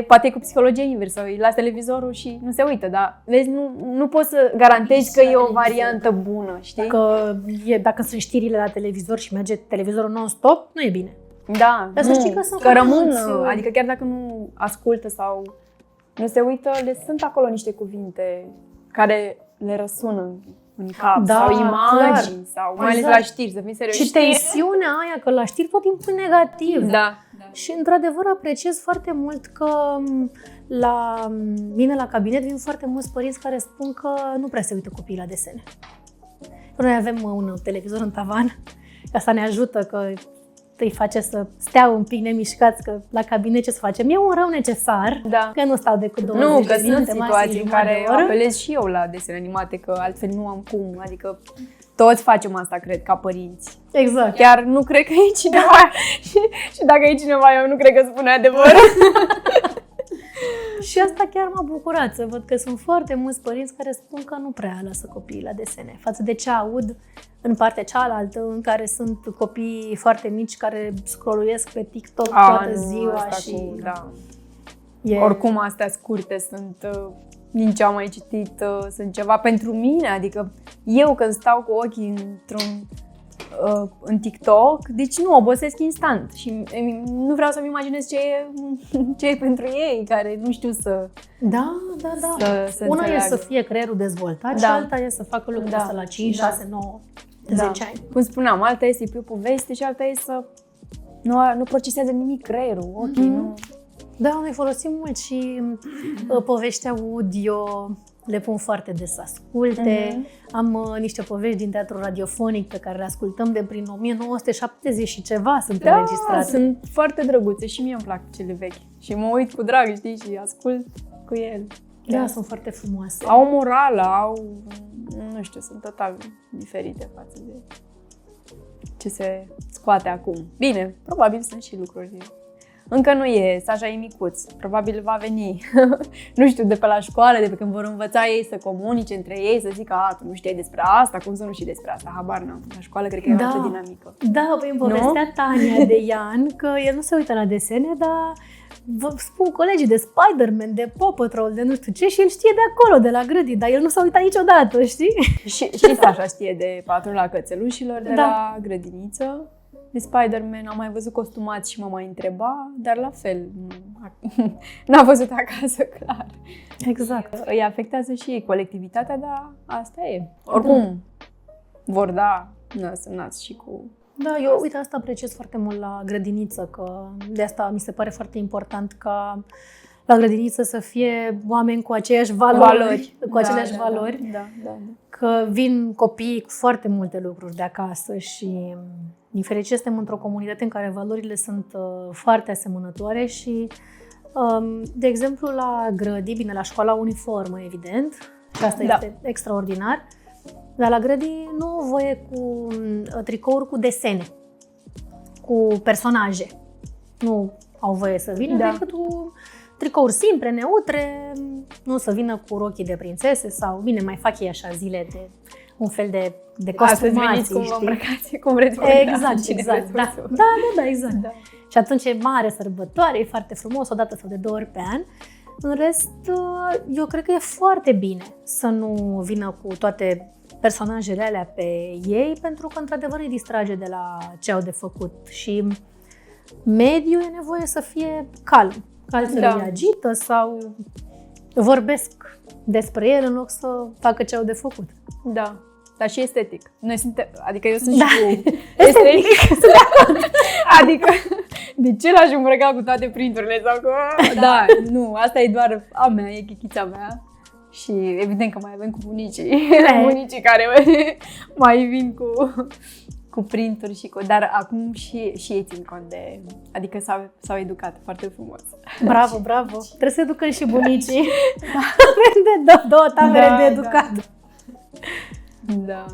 Poate e cu psihologie inversă, îi las televizorul și nu se uită, dar vezi, nu poți să garantezi că e o variantă bună, știi? Că dacă sunt știrile la televizor și merge televizorul non-stop, nu e bine. Da, Dar să știi că sunt rămân, mulți, adică chiar dacă nu ascultă sau nu se uită, sunt acolo niște cuvinte care le răsună în cap, sau imagini, sau mai ales la știri, să fim serioși. Și tensiunea aia, că la știri tot timpul e negativ. Da. Și într-adevăr apreciez foarte mult că La mine la cabinet vin foarte mulți părinți care spun că nu prea se uită copiii la desene. Noi avem un televizor în tavan, asta ne ajută că îi face să stea un pic nemișcați, că la cabinet ce să facem? E un rău necesar, că nu stau decât 20 nu, de că minute, sunt situații în care apelez și eu la desene animate, că altfel nu am cum, adică toți facem asta, cred, ca părinți. Exact. Chiar nu cred că e cineva și dacă e cineva, eu nu cred că spune adevărul. Și asta chiar m-a bucurat să văd că sunt foarte mulți părinți care spun că nu prea lasă copiii la desene, față de ce aud în partea cealaltă, în care sunt copii foarte mici care scrolluiesc pe TikTok toată ziua și... Oricum, astea scurte sunt, din ce am mai citit, sunt ceva pentru mine, adică eu când stau cu ochii în TikTok, deci nu obosesc instant și nu vreau să-mi imaginez ce e pentru ei, care nu știu să... Da. Să Una înțeleagă. e să fie creierul dezvoltat și alta e să facă lucrul ăsta la 5, 6, 9, 10 ani. Cum spuneam, alta e să-i pui poveste și alta e să nu procesează nimic creierul, ochii, nu... Da, noi folosim mult și povești audio, le pun foarte des să asculte. Am niște povești din teatru radiofonic pe care le ascultăm de prin 1970 și ceva, sunt înregistrate. Sunt foarte drăguțe și mie îmi plac cele vechi. Și mă uit cu drag, știi, și ascult cu el. Da, sunt foarte frumoase. Au morală, nu știu, sunt total diferite față de ce se scoate acum. Bine, probabil sunt și lucruri. Încă nu e, Saja e micuț, probabil va veni, nu știu, de pe la școală, de pe când vor învăța ei să comunice între ei, să zică, tu nu știai despre asta, cum să nu știi despre asta, habar n-am. La școală cred că e o altă dinamică. Da, păi îmi povestea Tania de Ian că el nu se uită la desene, dar vă spun colegii de Spider-Man, de Paw Patrol, de nu știu ce, și el știe de acolo, de la grădii, dar el nu s-a uitat niciodată, știi? Și Saja știe de Patrula Cățelușilor, de la grădiniță. De Spider-Man am mai văzut costumați și mă mai întreba, dar la fel, n-a văzut acasă, clar. Exact. Îi afectează și ei colectivitatea, dar asta e. Oricum, vor da nas și cu... Da, eu, uite, asta apreciez foarte mult la grădiniță, că de asta mi se pare foarte important ca la grădiniță să fie oameni cu aceeași valori. Cu aceleași valori. Da. Că vin copii cu foarte multe lucruri de acasă și din fericire suntem într-o comunitate în care valorile sunt foarte asemănătoare și, de exemplu, la grădii, bine, la școala uniformă, evident, și asta este extraordinar, dar la grădii nu au voie cu tricouri cu desene, cu personaje. Nu au voie să vină decât cu tricouri simple, neutre, nu să vină cu rochii de prințese sau, bine, mai fac ei așa zile de un fel de costumații, cum vă îmbrăcați, cum vreți voi. Exact. Da, exact. Da. Și atunci e mare sărbătoare, e foarte frumos, o dată sau de 2 ori pe an. În rest, eu cred că e foarte bine să nu vină cu toate personajele alea pe ei, pentru că, într-adevăr, îi distrage de la ce au de făcut. Și mediul e nevoie să fie calm. Altfel îi agită sau vorbesc despre el în loc să facă ce au de făcut. Da, dar și estetic. Noi suntem, adică eu sunt și cu estetic. Adică, de ce l-aș îmbrăca cu toate printurile sau cu... Da, nu, asta e doar a mea, e chichița mea. Și evident că mai avem cu bunicii care mai vin cu printuri și cu... Dar acum și ei țin cont de... Adică s-au educat foarte frumos. Bravo. Trebuie să educăm și bunicii. Avem de două tabere de educat. Da.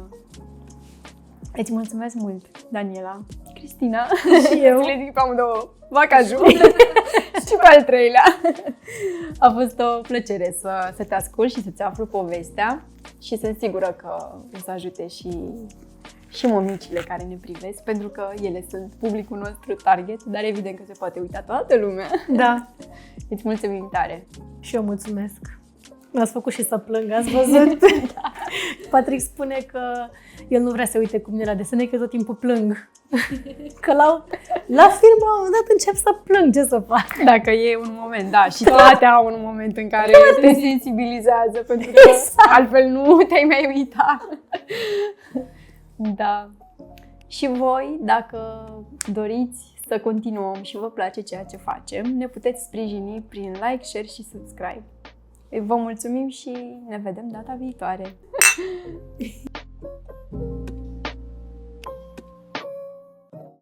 Îți mulțumesc mult, Daniela, Cristina. Și eu. Le zic pe amândouă, vacajul. Și pe al treilea. A fost o plăcere să te ascult și să-ți aflu povestea și sunt sigură că o să ajute și mămicile care ne privesc, pentru că ele sunt publicul nostru target, dar evident că se poate uita toată lumea. Da. Îți mulțumim tare. Și eu mulțumesc. M-ați făcut și să plâng, ați văzut? Patrick spune că el nu vrea să uite cu mine la desene, că tot timpul plâng. Că la film, la un moment dat, încep să plâng, ce să fac? Dacă e un moment, da, și toate au un moment în care te sensibilizează, pentru că altfel nu te-ai mai uita. Da. Și voi, dacă doriți să continuăm și vă place ceea ce facem, ne puteți sprijini prin like, share și subscribe. Vă mulțumim și ne vedem data viitoare!